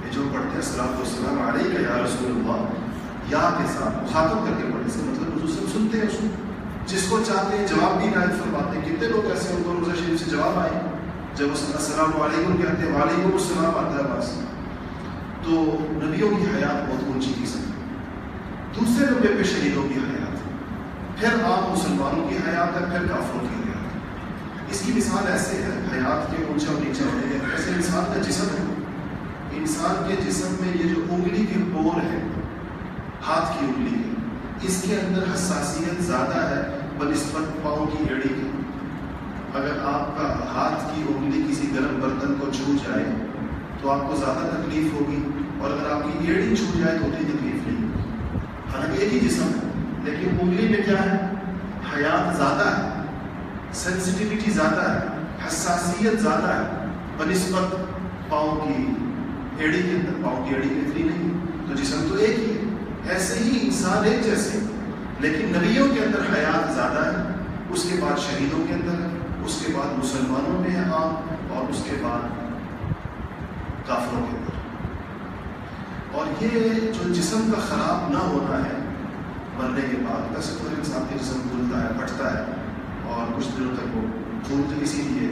یہ جو پڑھتے ہیں صلاۃ والسلام علیک یا رسول اللہ، یا کے ساتھ مخاطب کر کے پڑھنے سے مطلب حضور صلی سنتے ہیں اس کو، جس کو چاہتے ہیں جواب بھی عنایت فرماتے ہیں۔ کتنے لوگ ایسے ان کو روزہ شریف سے جواب آئے، جب وہ السلام علیکم کہتے ہیں وعلیکم السلام آتا ہے بس۔ تو نبیوں کی حیات بہت اونچی قسم ہے۔ دوسرے نمبر پہ شہیدوں کی حیات، پھر عام مسلمانوں کی حیات ہے، پھر کافروں کی حیات۔ اس کی مثال ایسے ہے حیات کے اونچا اور نیچا ہونے کے، ایسے انسان کا جسم ہے، انسان کے جسم میں یہ جو انگلی کے پور ہے، ہاتھ کی انگلی کی، اس کے اندر حساسیت زیادہ ہے بنسبت پاؤں کی ایڑی کی۔ اگر آپ کا ہاتھ کی انگلی کسی گرم برتن کو چھو جائے تو آپ کو زیادہ تکلیف ہوگی، اور اگر آپ کی ایڑی چھو جائے تو اتنی تکلیف نہیں ہوگی۔ حالانکہ ایک ہی جسم ہے، لیکن انگلی میں کیا ہے؟ حیات زیادہ ہے، سینسٹیوٹی زیادہ ہے، حساسیت زیادہ ہے بنسبت پاؤں کی ایڑی کے اندر۔ پاؤں کی ایڑی میں اتنی نہیں، تو جسم تو ایک ہی ہے۔ ایسے ہی انسان ایک جیسے، لیکن نبیوں کے اندر حیات زیادہ ہے، اس کے بعد شہیدوں کے اندر ہے، اس کے بعد مسلمانوں میں ہے عام، اور اس کے بعد کافروں کے اندر۔ اور یہ جو جسم کا خراب نہ ہونا ہے مرنے کے بعد، ویسے تو انسان کے جسم پھولتا ہے، پھٹتا ہے اور کچھ دنوں تک وہ پھولتے، اسی لیے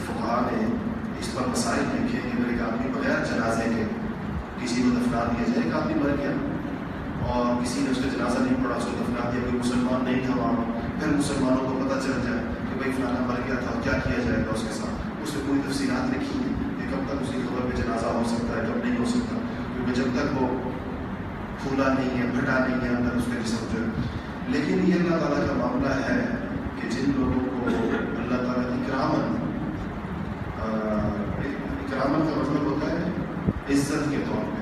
فقہاء نے اس پر مسائل لکھے کہ اگر ایک آدمی بغیر جنازے کے کسی کو دفنا دیا جائے، ایک آدمی مر گیا اور کسی نے اس کا جنازہ نہیں پڑھا، اس کو دفنا دیا، کوئی مسلمان نہیں تھا وہاں، پھر مسلمانوں کو پتہ چل جائے کہ بھائی فلانا مر گیا تھا، کیا کیا جائے گا اس کے ساتھ، اس میں کوئی تفصیلات لکھی ہیں کہ کب تک اس کی قبر پہ جنازہ ہو سکتا ہے، کب نہیں ہو سکتا، کیونکہ جب تک وہ پھولا نہیں ہے، پھٹا نہیں ہے اندر اس کا جسم جو ہے۔ لیکن یہ اللہ تعالیٰ کا معاملہ ہے کہ جن لوگوں کو اللہ تعالیٰ اکرامن کا مطلب ہوتا ہے عزت کے طور پہ،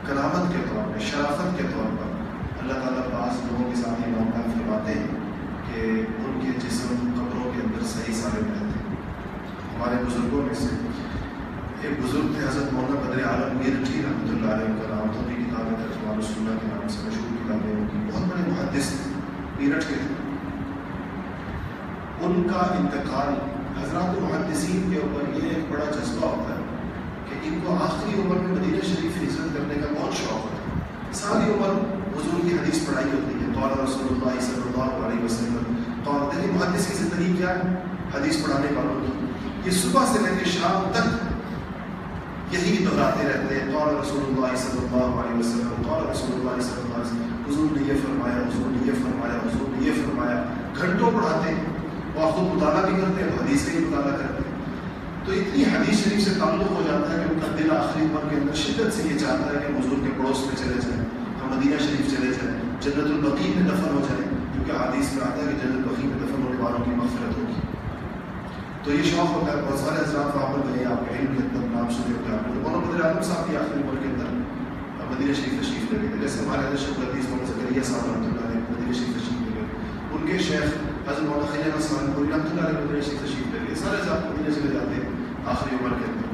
کرامت کے طور پہ، شرافت کے طور پر اللہ تعالیٰ بعض لوگوں کے ساتھ یہ معاملہ فرماتے ہیں کہ ان کے جسم قبروں کے اندر صحیح سالم رہتے ہیں۔ ہمارے بزرگوں میں سے ایک بزرگ تھے حضرت مولانا بدر عالم میرٹھی رحمۃ اللہ علیہ کا نام تھا، ان کی کتابیں ترجمان السنہ کے نام سے مشہور کتابیں، ان کی بہت بڑے محدث تھے، میرٹھ کے تھے۔ ان کا انتقال، حضرات محدثین کے اوپر یہ ایک بڑا جذبہ ہوتا ہے کہ ان کو آخری عمر میں مدینہ شریف ہجرت کرنے کا بہت شوق ہوتا ہے، ساری عمر حضور کی حدیث پڑھائی ہوتی ہے، قال رسول اللہ صلی اللہ علیہ وسلم، قال، دیکھیں محدث کی زندگی کیا ہے حدیث پڑھانے والوں کی، یہ صبح سے لے کے شام تک یہی دہراتے رہتے ہیں، قال رسول اللہ صلی اللہ علیہ وسلم، قال رسول اللہ صلی اللہ علیہ وسلم، حضور نے یہ فرمایا، حضور نے یہ فرمایا، حضور نے یہ فرمایا، گھنٹوں پڑھاتے ہیں، اور خود مطالعہ بھی کرتے ہیں، حدیث کا ہی مطالعہ کرتے ہیں، تو اتنی حدیث شریف سے تعلق ہو جاتا ہے کہ ان کا دل آخری عمر کے اندر شدت سے یہ چاہتا ہے کہ حضور کے پڑوس میں چلے جائیں، ہم مدینہ شریف چلے جائیں، جنت البقیع میں دفن ہو جائیں، کیونکہ حدیث میں آتا ہے کہ جنت البقیع میں دفن ہونے والوں کی مغفرت ہوگی۔ تو یہ شوق ہوتا ہے، بہت سارے حضرات وہاں پر گئے، آپ کے علم کے اندر نام سنے ہوتے ہیں، آپ نے مولانا بدر عالم صاحب کی آخری عمر کے اندر مدینہ شریف تشریف لے گئے، جیسے ہمارے حضرت شیخ الحدیث مولانا زکریا صاحب رحمۃ اللہ علیہ مدینہ شریف تشریف لے گئے، ان کے شیخ حضرت مولانا خلیل حسن پوری رحمۃ اللہ علیہ مدینہ شریف تشریف لے گئے، سارے حضرات مدینہ چلے جاتے ہیں آخری عمر کے اندر،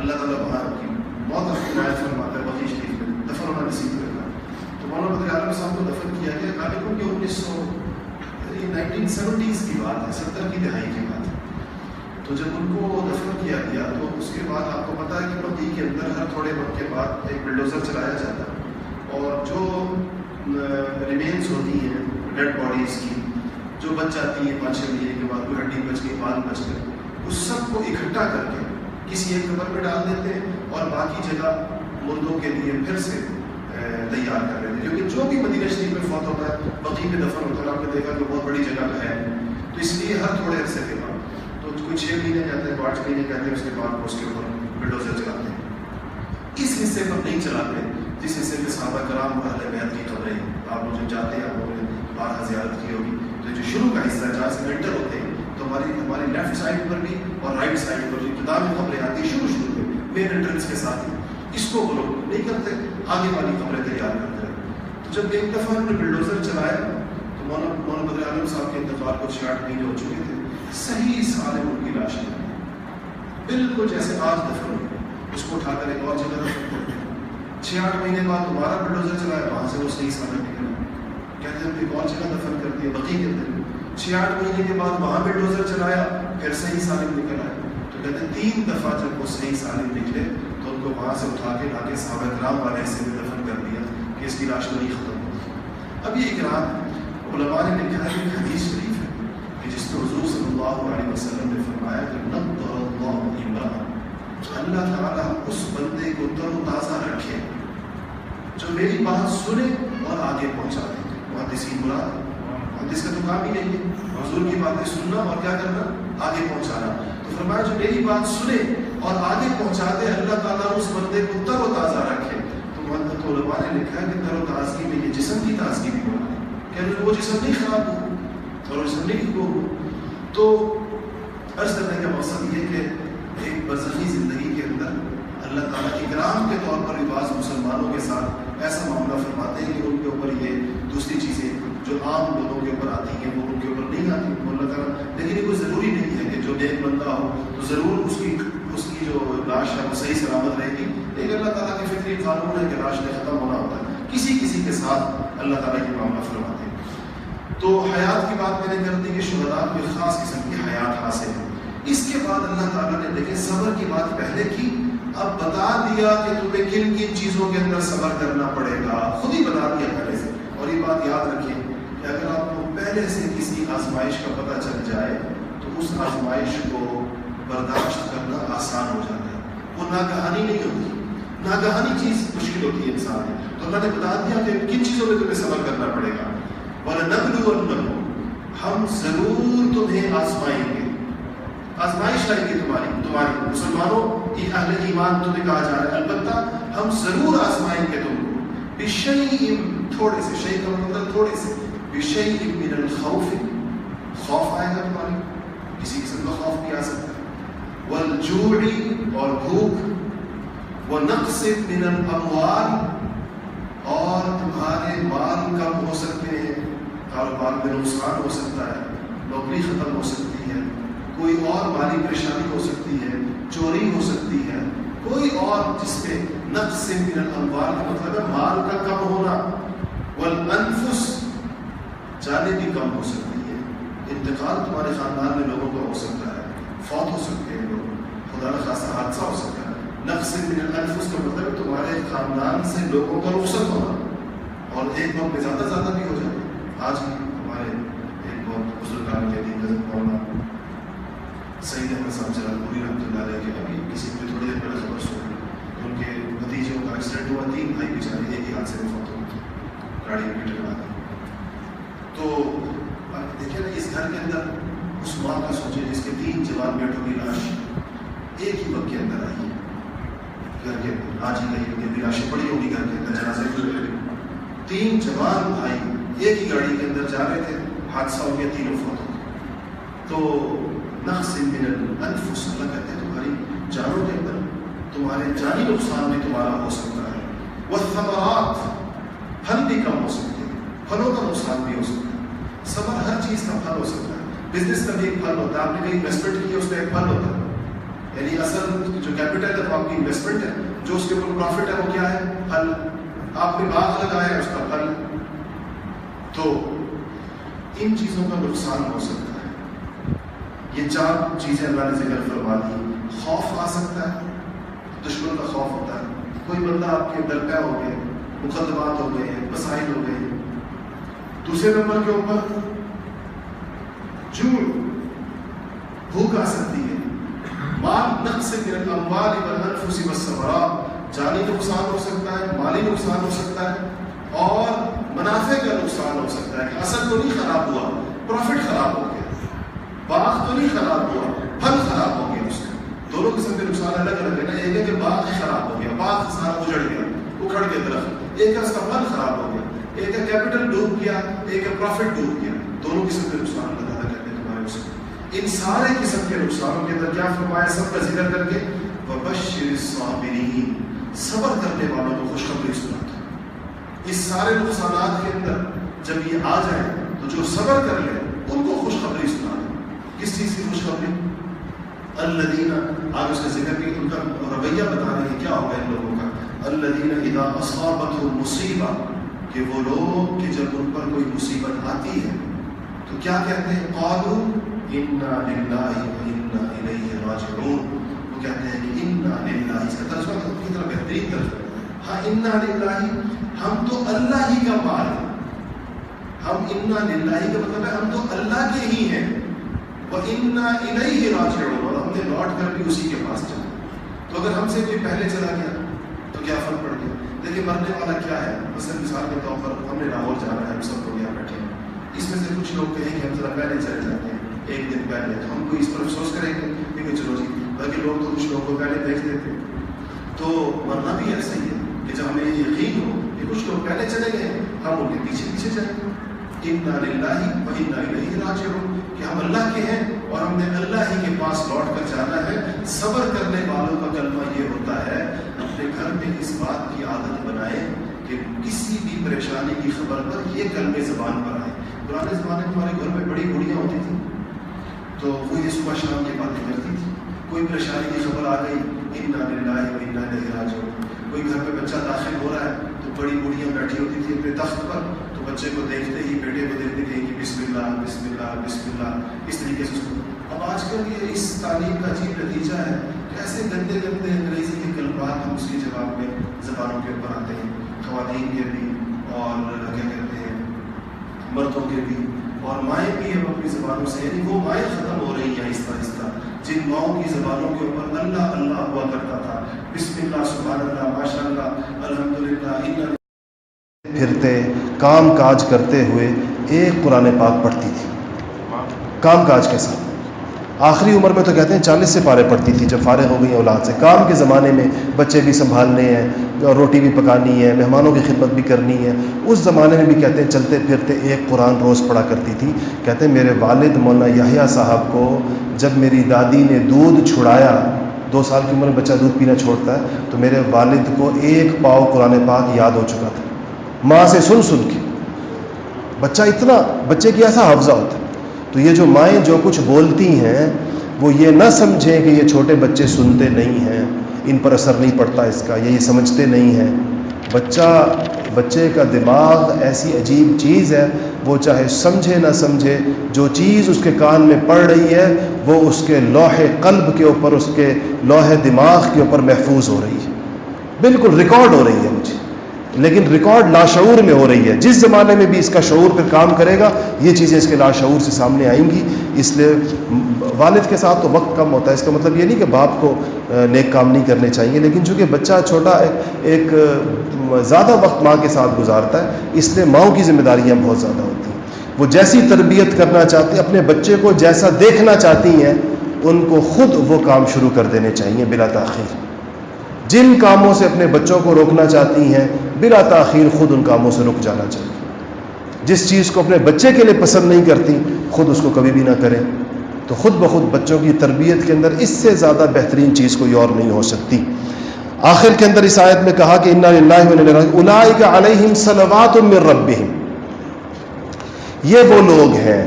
اللہ تعالیٰ وہاں کی بہت عنایت فرماتا ہے، بقیع شریف میں دفن ہونا نصیب کرتا ہے۔ تو مولانا بدر عالم صاحب کو دفن کیا گیا، غالباً کہ 1970s کی بات ہے، 70 کی دہائی کی بات ہے۔ تو جب ان کو دفن کیا گیا تو اس کے بعد آپ کو پتہ ہے کہ بقیع کے اندر ہر تھوڑے وقت کے بعد ایک بلڈوزر چلایا جاتا ہے، اور جو ریمینس ہوتی ہیں ڈیڈ باڈیز کی، جو بچ جاتی ہیں 5-6 مہینے کے بعد، کوئی ہڈی بچ گئی، بال بچ گئے، اس سب کو اکٹھا کر کے کسی ایک قبر میں ڈال دیتے ہیں اور باقی جگہ مردوں کے لیے پھر سے تیار کر لیتے ہیں، کیونکہ جو بھی مدینہ شریف میں فوت ہوتا ہے بقیع میں دفن ہوتا ہے، آپ نے دیکھا کہ بہت بڑی جگہ ہے، تو اس لیے ہر تھوڑے عرصے کے بعد، تو کوئی 6 مہینے کہتے ہیں، 5 مہینے کہتے ہیں، اس کے بعد اس کے اوپر بلڈوزر چلاتے ہیں۔ اس حصے پر نہیں چلاتے جس حصے میں صحابہ کرام اور اہل بیت کی قبریں، آپ لوگ جب جاتے ہیں، آپ لوگوں نے بارہا زیارت کی ہوگی، تو جو شروع کا حصہ ہے جہاں سے انٹر ہوتے ہیں، تو ہماری لیفٹ سائڈ پر بھی اور رائٹ سائڈ پر جو ابتدا میں قبریں آتی ہیں شروع میں مین انٹرنس کے ساتھ ہی، اس کو وہ لوگ نہیں کرتے، آگے والی قبریں تیار کرتے ہیں۔ تو جب ایک دفعہ انہوں نے بلڈوزر چلایا تو مولانا بدر عالم صاحب کے انتقال کو 6-8 مہینے ہو چکے تھے، صحیح سالم ان کی لاش ہے، بالکل جیسے آج دفن ہوئی، اس کو اٹھا کر ایک اور جگہ دفن کرتے ہیں، 6-8 مہینے بعد دوبارہ بلڈوزر چلایا، وہاں سے وہ صحیح سالم نکلا، کہتے ہیں ایک اور جگہ دفن کرتی ہے بقیع کے اندر، 6-8 مہینے کے بعد وہاں بلڈوزر چلایا، پھر صحیح سالم نکل آیا، تو کہتے ہیں 3 دفعہ جب وہ صحیح سالم نکلے تو ان کو وہاں سے اٹھا کے لا کے صحابہ کرام والے حصے میں دفن کر دیا کہ اس کی لاش نہیں ختم ہوتی۔ اب یہ اقرار علماء نے لکھا ہے کہ ایک حدیث شریف ہے کہ جس میں حضور صلی اللہ علیہ وسلم نے فرمایا کہ نضر اللہ امرأ، اللہ تعالیٰ اس بندے کو تر و تازہ رکھے جو میری بات سنے اور آگے پہنچا دے۔ محدثین مراد، محدث کا تو کام ہی نہیں ہے حضور کی باتیں سننا اور کیا کرنا، آگے پہنچانا، تو فرمایا جو میری بات سنے اور آگے پہنچا دے، اللہ تعالیٰ اس بندے کو تر و تازہ رکھے۔ تو علماء نے لکھا ہے کہ تر و تازگی میں یہ جسم کی تازگی بھی ہونا ہے، کہ وہ جسم نہیں خراب ہو اور جسم نہیں ہو۔ تو عرض کرنے کا مقصد یہ کہ ایک برزخی زندگی کے اندر اللہ تعالیٰ اکرام کے طور پر بعض مسلمانوں کے ساتھ ایسا معاملہ فرماتے ہیں کہ ان کے اوپر یہ دوسری چیزیں جو عام لوگوں کے اوپر آتی ہیں وہ ان کے اوپر نہیں آتی اللہ تعالیٰ، لیکن یہ کوئی ضروری نہیں ہے کہ جو نیک بندہ ہو تو ضرور اس کی جو لاش ہے وہ صحیح سلامت رہے گی، لیکن اللہ تعالیٰ کی فطری قانون ہے کہ لاش نے ختم ہونا ہوتا ہے، کسی کے ساتھ اللہ تعالیٰ یہ معاملہ فرماتے ہیں۔ تو حیات کی بات میں نے کر دی کہ شہداء کو ایک خاص قسم کی حیات حاصل ہے۔ اس کے بعد اللہ تعالیٰ نے دیکھیں صبر کی بات پہلے کی اب بتا دیا کہ تمہیں کن کن چیزوں کے اندر صبر کرنا پڑے گا، خود ہی بتا دیا پہلے سے. اور یہ بات یاد رکھیں کہ اگر آپ کو پہلے سے کسی آزمائش کا پتہ چل جائے تو اس آزمائش کو برداشت کرنا آسان ہو جاتا ہے. وہ ناگہانی نہیں ہوتی، ناگہانی چیز مشکل ہوتی ہے انسان میں. تو اللہ نے بتا دیا کہ کن چیزوں میں تمہیں صبر کرنا پڑے گا. وَلَنَبْلُوَنَّكُمْ، ہم ضرور تمہیں آزمائیں گے، آزمائش آئے گی تمہاری مسلمانوں، یہ اہل ایمان تمہیں کہا جا رہا ہے البتہ ہم ضرور آزمائیں گے تم کو. بِشَيْءٍ، تھوڑے سے، شیء کا مطلب تھوڑے سے، بِشَيْءٍ مِّنَ الْخَوْفِ، خوف آئے گا تمہاری، کسی قسم کا خوف بھی آ سکتا ہے. وَالْجُوعِ، اور بھوک. وَنَقْصٍ مِّنَ الْأَمْوَالِ، اور تمہارے مال کم ہو سکتے ہیں، کاروبار میں نقصان ہو سکتا ہے، نوکری ختم ہو سکتی ہے، کوئی اور مالی پریشانی ہو سکتی ہے، چوری ہو سکتی ہے، کوئی اور جس میں نقص من الاموال کا مطلب ہے مال کا کم ہونا. والانفس، جانیں بھی کم ہو سکتی ہے، انتقال تمہارے خاندان میں لوگوں کا ہو سکتا ہے، فوت ہو سکتے ہیں لوگ، خدا نہ خاصہ حادثہ ہو سکتا ہے. نقص من الانفس کا مطلب ہے تمہارے خاندان سے لوگوں کا رخصت ہونا، اور ایک وقت میں زیادہ بھی ہو جائے. آج بھی ہمارے ایک بہت بزرگان کے دین حضرت مولانا سعید احمد صاحب جلالپوری رحمۃ اللہ علیہ کے ابھی کسی میں تھوڑی دیر پہلے خبر سنی، ان کے بھتیجوں کا ایکسیڈنٹ ہوا، 3 بھائی بیچارے ایک ہی حادثے میں فوت ہو گئے، گاڑی میں ٹکرا گئی. تو دیکھیں نا اس گھر کے اندر اس ماں کا سوچے جس کے 3 جوان بیٹوں کی لاش ایک ہی وقت کے اندر آئی ہے گھر کے اندر. آج ہی گئی ہوگی، لاشیں پڑی ہوگی گھر کے اندر، جنازے میں 3 جوان بھائی ایک ہی گاڑی کے اندر جا رہے تھے، حادثہ ہو گیا، تینوں فوت ہو گئے. تو نقص من الانفس، اللہ کہتے ہیں تمہاری جانوں کے اندر تمہارے جانی نقصان بھی تمہارا ہو سکتا ہے. والثمرات، پھل بھی کم ہو سکتے ہیں، پھلوں کا نقصان بھی ہو سکتا ہے. صبر ہر چیز کا پھل ہو سکتا ہے. بزنس کا بھی ایک پھل ہوتا ہے، آپ نے کہیں انویسٹمنٹ کی ہے اس کا ایک پھل ہوتا ہے، یعنی اصل جو کیپٹل ہے وہ آپ کی انویسٹمنٹ ہے، جو اس کے اوپر پروفٹ ہے وہ کیا ہے؟ پھل. آپ نے باغ لگایا ہے، اس کا پھل. تو ان چیزوں کا نقصان ہو سکتا ہے. یہ 4 چیزیں اللہ نے ذکر فرما دی. خوف آ سکتا ہے، دشمن کا خوف ہوتا ہے. کوئی بندہ آپ کے درپے ہو گئے، مقدمات ہو گئے، مسائل ہو گئے. دوسرے نمبر کے اوپر جوع، بھوک آ سکتی ہے. مال، نقص من الاموال والانفس والثمرات، جانی نقصان ہو سکتا ہے، مالی نقصان ہو سکتا ہے، اور منافع کا نقصان ہو سکتا ہے کہ اصل تو نہیں خراب ہوا، پروفٹ خراب ہو گیا، باغ تو نہیں خراب ہوا، پھل خراب ہو گیا. اس کا دونوں قسم کے نقصان الگ الگ ہے نا. ایک ہے کہ باغ خراب ہو گیا، باغ سارا اجڑ گیا، اکھڑ کے درخت. ایک ہے اس کا پھل خراب ہو گیا، ایک ہے کیپٹل ڈوب گیا، ایک ہے پروفٹ ڈوب گیا. دونوں قسم کے نقصان اللہ تعالیٰ کرتے ہیں تمہارے اس کو. ان سارے قسم کے نقصانوں کے اندر کیا فرمایا؟ سب کا ذکر کر کے وَبَشِّرِ الصَّابِرِينَ، صبر کرنے والوں کو خوشخبری سنا دو. اس سارے نقصانات کے اندر جب یہ آ جائیں تو جو صبر کر لیں ان کو خوشخبری سنا دو. کس چیز کی خوشخبری؟ الذین، آج اس کا ذکر بھی ان کا رویہ بتا رہے ہیں کیا ہوگا ان لوگوں کا. الذین اذا اصابتهم مصیبہ، کہ وہ لوگ کہ جب ان پر کوئی مصیبت آتی ہے تو کیا کہتے ہیں؟ قالوا انا للہ وانا الیہ راجعون. وہ کہتے ہیں کہ انا للہ، اس کا ترجمہ کتنا بہترین ترجمہ ہے. ہاں، انا للہ، ہم تو اللہ ہی کا مال ہے. ہم انا للہ کا مطلب ہے ہم تو اللہ کے ہی ہیں. وَإِنَّا إِلَيْهِ رَاجِعُونَ، اور ہم نے لوٹ کر بھی اسی کے پاس چلا. تو اگر ہم سے کوئی پہلے چلا گیا تو کیا فرق پڑ گیا؟ دیکھیں مرنے والا کیا ہے. مثال کے طور پر ہم نے لاہور جانا ہے، ہم سب لوگ یہاں بیٹھے ہیں. اس میں سے کچھ لوگ کہیں کہ ہم ذرا پہلے چلے جاتے ہیں، 1 دن پہلے، تو ہم کوئی اس پر افسوس کریں گے کہ چلو جی. باقی لوگ تو کچھ لوگوں کو پہلے بھیج دیتے ہیں. تو مرنا بھی ایسا ہی ہے کہ جب ہمیں یقین ہو کہ کچھ لوگ پہلے چلے گئے، ہم ان کے پیچھے پیچھے جائیں گے. اِنَّا لِلَّهِ وَإِنَّا إِلَيْهِ رَاجِعُونَ، کہ ہم اللہ کے ہیں اور ہم نے اللہ ہی کے پاس لوٹ کر جانا ہے. صبر کرنے والوں کا کلمہ یہ ہوتا ہے اپنے گھر میں اس بات کی عادت بنائے کہ کسی بھی پریشانی کی خبر پر یہ کلمے زبان پر آئے. پرانے زمانے میں ہمارے گھر میں بڑی بوڑھیاں ہوتی تھیں تو وہ یہ صبح شام کی باتیں کرتی تھی. کوئی پریشانی کی خبر آ گئی، اِنَّا لِلَّهِ وَإِنَّا إِلَيْهِ رَاجِعُونَ. کوئی گھر میں بچہ داخل ہو رہا ہے تو بڑی بوڑھیاں بیٹھی ہوتی تھی اپنے تخت پر، تو بچے کو دیکھتے ہی، بیٹے کو دیکھتے کہیں کہ بسم اللہ بسم اللہ بسم اللہ، اس طریقے سے اس کو اب آج کل یہ اس تعلیم کا عجیب نتیجہ ہے کہ ایسے گندے گندے انگریزی کے کلمات ہم اس کے جواب میں زبانوں کے اوپر آتے ہیں، خواتین کے بھی اور کیا کہتے ہیں مردوں کے بھی، اور مائیں بھی اب اپنی زبانوں سے، یعنی وہ مائیں ختم ہو رہی ہیں آہستہ آہستہ، جن ماؤں کی زبانوں کے اوپر اللہ اللہ ہوا کرتا تھا، بسم اللہ سبحان اللہ ماشاء اللہ الحمدللہ پھرتے کام کاج کرتے ہوئے ایک قرآن پاک پڑھتی تھی کام کاج کے ساتھ. آخری عمر میں تو کہتے ہیں 40 سے پارے پڑھتی تھی جب فارغ ہو گئی اولاد سے. کام کے زمانے میں بچے بھی سنبھالنے ہیں اور روٹی بھی پکانی ہے، مہمانوں کی خدمت بھی کرنی ہے، اس زمانے میں بھی کہتے ہیں چلتے پھرتے ایک قرآن روز پڑھا کرتی تھی. کہتے ہیں میرے والد مولانا یحییٰ صاحب کو جب میری دادی نے دودھ چھڑایا، 2 سال کی عمر میں بچہ دودھ پینا چھوڑتا ہے، تو میرے والد کو 1 پاؤ قرآن پاک یاد ہو چکا تھا ماں سے سن سن کے. بچے کی ایسا حافظہ ہوتا ہے. تو یہ جو مائیں جو کچھ بولتی ہیں وہ یہ نہ سمجھیں کہ یہ چھوٹے بچے سنتے نہیں ہیں، ان پر اثر نہیں پڑتا اس کا، یہ سمجھتے نہیں ہیں. بچے کا دماغ ایسی عجیب چیز ہے، وہ چاہے سمجھے نہ سمجھے، جو چیز اس کے کان میں پڑ رہی ہے وہ اس کے لوح قلب کے اوپر، اس کے لوح دماغ کے اوپر محفوظ ہو رہی ہے، بالکل ریکارڈ ہو رہی ہے مجھے. لیکن ریکارڈ لاشعور میں ہو رہی ہے. جس زمانے میں بھی اس کا شعور پہ کام کرے گا یہ چیزیں اس کے لاشعور سے سامنے آئیں گی. اس لیے والد کے ساتھ تو وقت کم ہوتا ہے، اس کا مطلب یہ نہیں کہ باپ کو نیک کام نہیں کرنے چاہیے، لیکن چونکہ بچہ چھوٹا ایک زیادہ وقت ماں کے ساتھ گزارتا ہے، اس لیے ماؤں کی ذمہ داریاں بہت زیادہ ہوتی ہیں. وہ جیسی تربیت کرنا چاہتی ہیں، اپنے بچے کو جیسا دیکھنا چاہتی ہیں، ان کو خود وہ کام شروع کر دینے چاہیے بلا تاخیر. جن کاموں سے اپنے بچوں کو روکنا چاہتی ہیں بلا تاخیر خود ان کاموں سے رک جانا چاہیے. جس چیز کو اپنے بچے کے لیے پسند نہیں کرتی خود اس کو کبھی بھی نہ کریں. تو خود بخود بچوں کی تربیت کے اندر اس سے زیادہ بہترین چیز کوئی اور نہیں ہو سکتی. آخر کے اندر اس آیت میں کہا کہ انا للہ و انا الیہ راجعون اولئک علیہم صلوات من ربہم، یہ وہ لوگ ہیں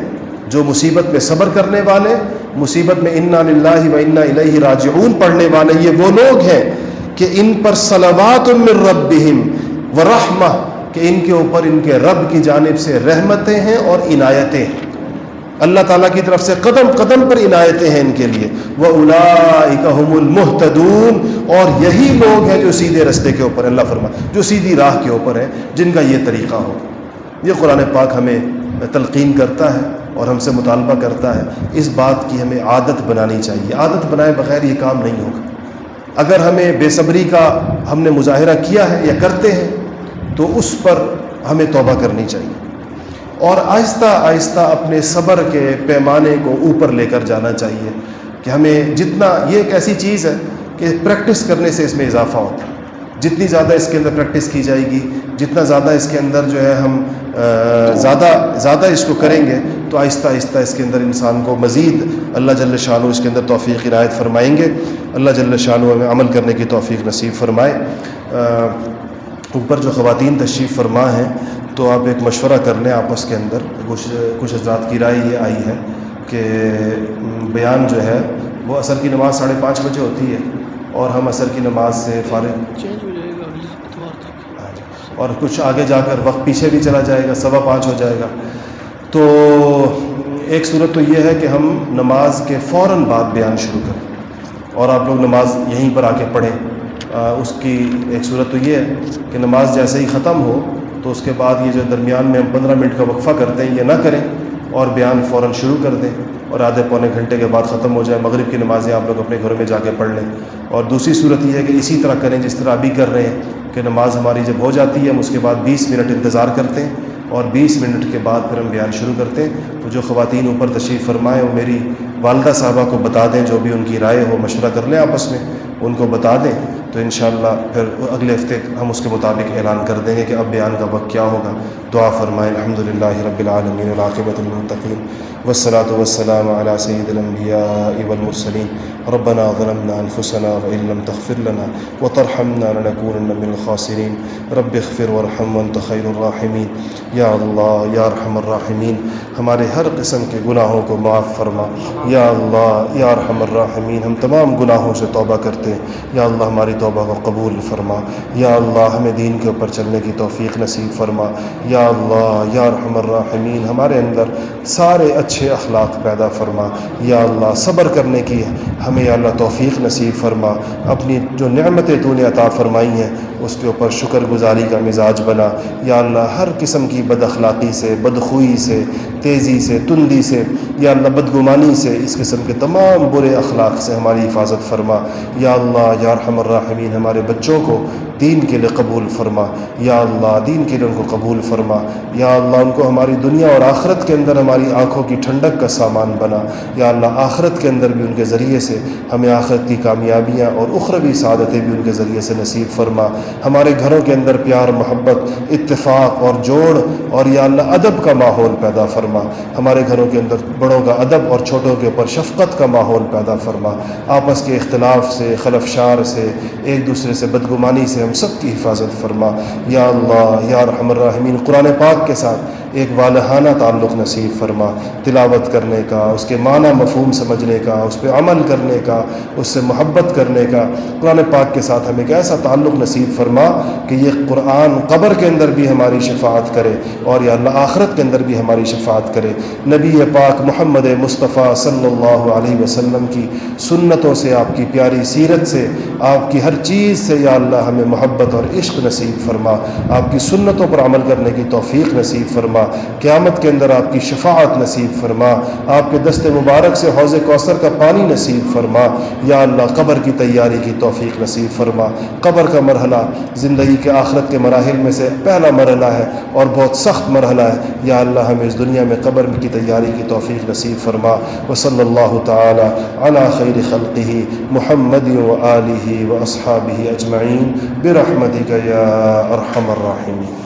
جو مصیبت میں صبر کرنے والے، مصیبت میں انا للہ و انا الیہ راجعون پڑھنے والے، یہ وہ لوگ ہیں کہ ان پر صلوات من ربہم ورحمہ، کہ ان کے اوپر ان کے رب کی جانب سے رحمتیں ہیں اور عنایتیں ہیں. اللہ تعالیٰ کی طرف سے قدم قدم پر عنایتیں ہیں ان کے لیے. وَأُولَئِكَ هُمُ الْمُهْتَدُونَ، اور یہی لوگ ہیں جو سیدھے رستے کے اوپر، اللہ فرمائے جو سیدھی راہ کے اوپر ہیں، جن کا یہ طریقہ ہو. یہ قرآن پاک ہمیں تلقین کرتا ہے اور ہم سے مطالبہ کرتا ہے. اس بات کی ہمیں عادت بنانی چاہیے. عادت بنائے بغیر یہ کام نہیں ہوگا. اگر ہمیں بے صبری کا ہم نے مظاہرہ کیا ہے یا کرتے ہیں تو اس پر ہمیں توبہ کرنی چاہیے، اور آہستہ آہستہ اپنے صبر کے پیمانے کو اوپر لے کر جانا چاہیے. کہ ہمیں جتنا، یہ ایک ایسی چیز ہے کہ پریکٹس کرنے سے اس میں اضافہ ہوتا ہے. جتنی زیادہ اس کے اندر پریکٹس کی جائے گی، جتنا زیادہ اس کے اندر جو ہے ہم زیادہ اس کو کریں گے، تو آہستہ آہستہ اس کے اندر انسان کو مزید اللہ جل شانہ اس کے اندر توفیق عنایت فرمائیں گے. اللہ جل شانہ ہمیں عمل کرنے کی توفیق نصیب فرمائے. اوپر جو خواتین تشریف فرما ہیں تو آپ ایک مشورہ کر لیں آپس کے اندر. کچھ حضرات کی رائے یہ آئی ہے کہ بیان جو ہے وہ عصر کی نماز 5:30 بجے ہوتی ہے، اور ہم عصر کی نماز سے فارغ اور کچھ آگے جا کر وقت پیچھے بھی چلا جائے گا، 5:15 ہو جائے گا. تو ایک صورت تو یہ ہے کہ ہم نماز کے فوراً بعد بیان شروع کریں اور آپ لوگ نماز یہیں پر آ کے پڑھیں. اس کی ایک صورت تو یہ ہے کہ نماز جیسے ہی ختم ہو تو اس کے بعد یہ جو درمیان میں ہم 15 منٹ کا وقفہ کرتے ہیں یہ نہ کریں اور بیان فوراً شروع کر دیں، اور آدھے پونے گھنٹے کے بعد ختم ہو جائے. مغرب کی نمازیں آپ لوگ اپنے گھروں میں جا کے پڑھ لیں. اور دوسری صورت یہ ہے کہ اسی طرح کریں جس طرح ابھی کر رہے ہیں کہ نماز ہماری جب ہو جاتی ہے ہم اس کے بعد 20 منٹ انتظار کرتے ہیں اور 20 منٹ کے بعد پھر ہم بیان شروع کرتے ہیں. تو جو خواتین اوپر تشریف فرمائیں وہ میری والدہ صاحبہ کو بتا دیں، جو بھی ان کی رائے ہو مشورہ کر لیں آپس میں، ان کو بتا دیں. تو انشاءاللہ پھر اگلے ہفتے ہم اس کے مطابق اعلان کر دیں گے کہ اب بیان کا وقت کیا ہوگا. دعا فرمائیں. الحمدللہ رب العالمین والعاقبۃ للمتقین والصلاة والسلام علی سید الانبیاء والمرسلین. ربنا ظلمنا انفسنا وان لم تغفر لنا وترحمنا لنکونن من الخاسرین. رب اغفر وارحم وانت خیر الراحمین. یا اللہ یا ارحم الراحمین، ہمارے ہر قسم کے گناہوں کو معاف فرما. یا اللہ یا ارحم الراحمین، ہم تمام گناہوں سے توبہ کرتے ہیں. یا اللہ ہماری توبہ کو قبول فرما. یا اللہ ہمیں دین کے اوپر چلنے کی توفیق نصیب فرما. یا اللہ یا ارحم الراحمین ہمارے اندر سارے اچھے اخلاق پیدا فرما. یا اللہ صبر کرنے کی ہمیں یا اللہ توفیق نصیب فرما. اپنی جو نعمتیں تو نے عطا فرمائی ہیں اس کے اوپر شکر گزاری کا مزاج بنا. یا اللہ ہر قسم کی بد اخلاقی سے، بدخوئی سے، تیزی سے، تندی سے، یا اللہ بدگمانی سے، اس قسم کے تمام برے اخلاق سے ہماری حفاظت فرما. یا اللہ یا ارحم الراحمین ہمارے بچوں کو دین کے لیے قبول فرما. یا اللہ دین کے لیے ان کو قبول فرما. یا اللہ ان کو ہماری دنیا اور آخرت کے اندر ہماری آنکھوں کی ٹھنڈک کا سامان بنا. یا اللہ آخرت کے اندر بھی ان کے ذریعے سے ہمیں آخرت کی کامیابیاں اور اخروی سعادتیں بھی ان کے ذریعے سے نصیب فرما. ہمارے گھروں کے اندر پیار، محبت، اتفاق اور جوڑ اور یا اللہ ادب کا ماحول پیدا فرما. ہمارے گھروں کے اندر بڑوں کا ادب اور چھوٹوں کے اوپر شفقت کا ماحول پیدا فرما. آپس کے اختلاف سے، خلفشار سے، ایک دوسرے سے بدگمانی سے ہم سب کی حفاظت فرما. یا اللہ یا ارحم الراحمین قرآن پاک کے ساتھ ایک والہانہ تعلق نصیب فرما. تلاوت کرنے کا، اس کے معنی مفہوم سمجھنے کا، اس پہ عمل کرنے کا، اس سے محبت کرنے کا، قرآن پاک کے ساتھ ہمیں ایک ایسا تعلق نصیب فرما کہ یہ قرآن قبر کے اندر بھی ہماری شفاعت کرے اور یا اللہ آخرت کے اندر بھی ہماری شفاعت کرے. نبی پاک محمد مصطفیٰ صلی اللہ علیہ وسلم کی سنتوں سے، آپ کی پیاری سیرت سے، آپ کی ہر چیز سے یا اللہ ہمیں محبت اور عشق نصیب فرما. آپ کی سنتوں پر عمل کرنے کی توفیق نصیب فرما. قیامت کے اندر آپ کی شفاعت نصیب فرما. آپ کے دست مبارک سے حوض کوثر کا پانی نصیب فرما. یا اللہ قبر کی تیاری کی توفیق نصیب فرما. قبر کا مرحلہ زندگی کے آخرت کے مراحل میں سے پہلا مرحلہ ہے اور بہت سخت مرحلہ ہے. یا اللہ ہمیں اس دنیا میں قبر کی تیاری کی توفیق نصیب فرما. وصلی اللہ تعالی علی خیر خلقہ محمد وآلہ واصحابہ اجمعین برحمتک یا ارحم الراحمین.